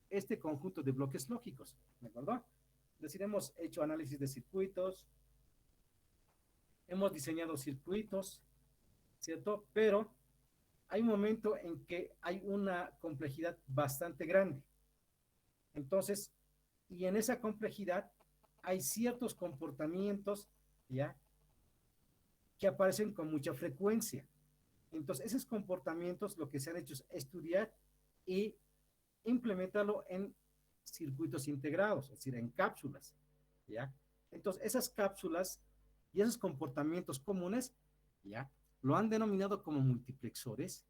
A: este conjunto de bloques lógicos, ¿de acuerdo? Es decir, hemos hecho análisis de circuitos, hemos diseñado circuitos, ¿cierto? Pero hay un momento en que hay una complejidad bastante grande. Entonces, y en esa complejidad hay ciertos comportamientos, ¿ya? Que aparecen con mucha frecuencia. Entonces, esos comportamientos lo que se han hecho es estudiar y implementarlo en circuitos integrados, es decir, en cápsulas, ¿ya? Entonces, esas cápsulas y esos comportamientos comunes, ¿ya? Lo han denominado como multiplexores,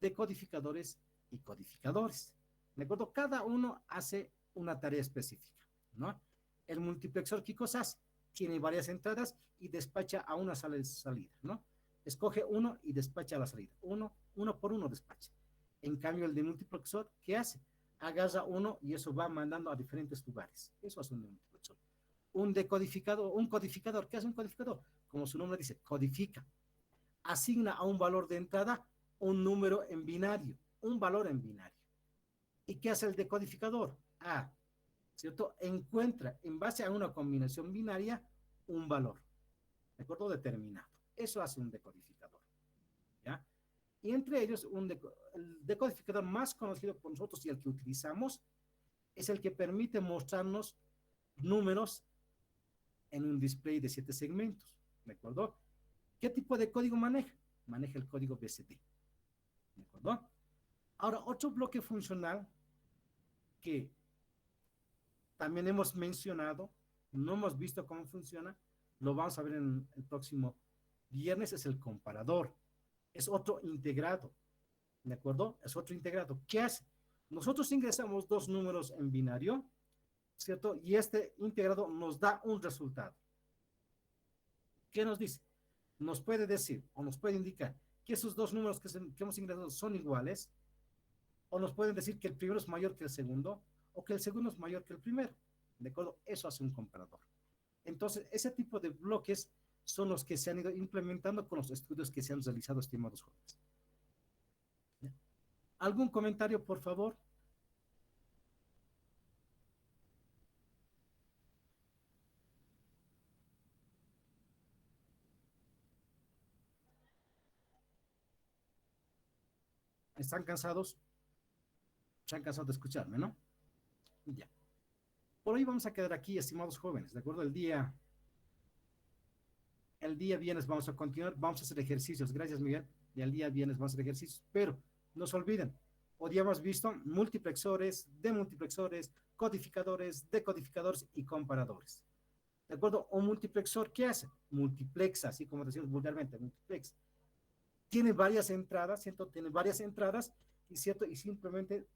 A: decodificadores y codificadores. ¿De acuerdo? Cada uno hace una tarea específica, ¿no? El multiplexor, ¿qué cosas? Tiene varias entradas y despacha a una salida, ¿no? Escoge uno y despacha a la salida. Uno por uno despacha. En cambio, el de multiplexor, ¿qué hace? Agarra uno y eso va mandando a diferentes lugares. Eso hace un multiplexor. Un codificador, ¿qué hace un codificador? Como su nombre dice, codifica. Asigna a un valor de entrada un número en binario, un valor en binario. ¿Y qué hace el decodificador? ¿Cierto? Encuentra en base a una combinación binaria un valor, ¿de acuerdo? Determinado. Eso hace un decodificador, ¿ya? Y entre ellos, el decodificador más conocido por nosotros y el que utilizamos es el que permite mostrarnos números en un display de 7 segmentos, ¿de acuerdo? ¿Qué tipo de código maneja? Maneja el código BCD, ¿de acuerdo? Ahora, otro bloque funcional que también hemos mencionado, no hemos visto cómo funciona, lo vamos a ver en el próximo viernes, es el comparador. Es otro integrado, ¿de acuerdo? Es otro integrado. ¿Qué hace? Nosotros ingresamos dos números en binario, ¿cierto? Y este integrado nos da un resultado. ¿Qué nos dice? Nos puede decir o nos puede indicar que esos dos números que hemos ingresado son iguales, o nos pueden decir que el primero es mayor que el segundo, o que el segundo es mayor que el primero. ¿De acuerdo? Eso hace un comparador. Entonces, ese tipo de bloques son los que se han ido implementando con los estudios que se han realizado, estimados jóvenes. ¿Algún comentario, por favor? ¿Están cansados? Se han cansado de escucharme, ¿no? Ya. Por hoy vamos a quedar aquí, estimados jóvenes, ¿de acuerdo? El día viernes vamos a continuar, vamos a hacer ejercicios. Gracias, Miguel. Y el día viernes vamos a hacer ejercicios. Pero no se olviden, hoy ya hemos visto multiplexores, demultiplexores, codificadores, decodificadores y comparadores. ¿De acuerdo? Un multiplexor, ¿qué hace? Multiplexa, así como decimos vulgarmente, multiplex. Tiene varias entradas, ¿cierto? Tiene varias entradas, y cierto, y simplemente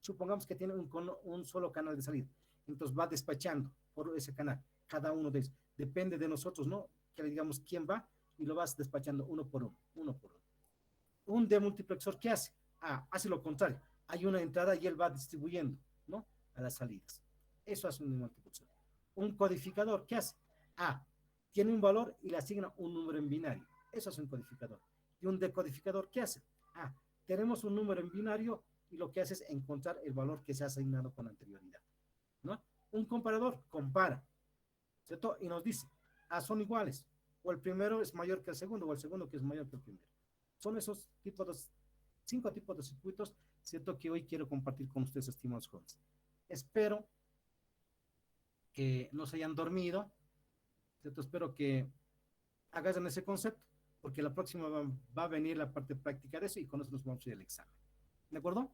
A: supongamos que tiene un solo canal de salida. Entonces va despachando por ese canal, cada uno de ellos. Depende de nosotros, ¿no? Que le digamos quién va y lo vas despachando uno por uno, uno por uno. Un demultiplexor, ¿qué hace? Hace lo contrario. Hay una entrada y él va distribuyendo, ¿no? A las salidas. Eso hace un demultiplexor. Un codificador, ¿qué hace? Tiene un valor y le asigna un número en binario. Eso es un codificador. Y un decodificador, ¿qué hace? Tenemos un número en binario y lo que hace es encontrar el valor que se ha asignado con anterioridad, ¿no? Un comparador compara, ¿cierto? Y nos dice, son iguales, o el primero es mayor que el segundo, o el segundo que es mayor que el primero. Son esos tipos de, 5 tipos de circuitos, ¿cierto? Que hoy quiero compartir con ustedes, estimados jóvenes. Espero que no se hayan dormido, ¿cierto? Espero que hagan ese concepto, porque la próxima va a venir la parte práctica de eso y con eso nos vamos a ir al examen. ¿De acuerdo?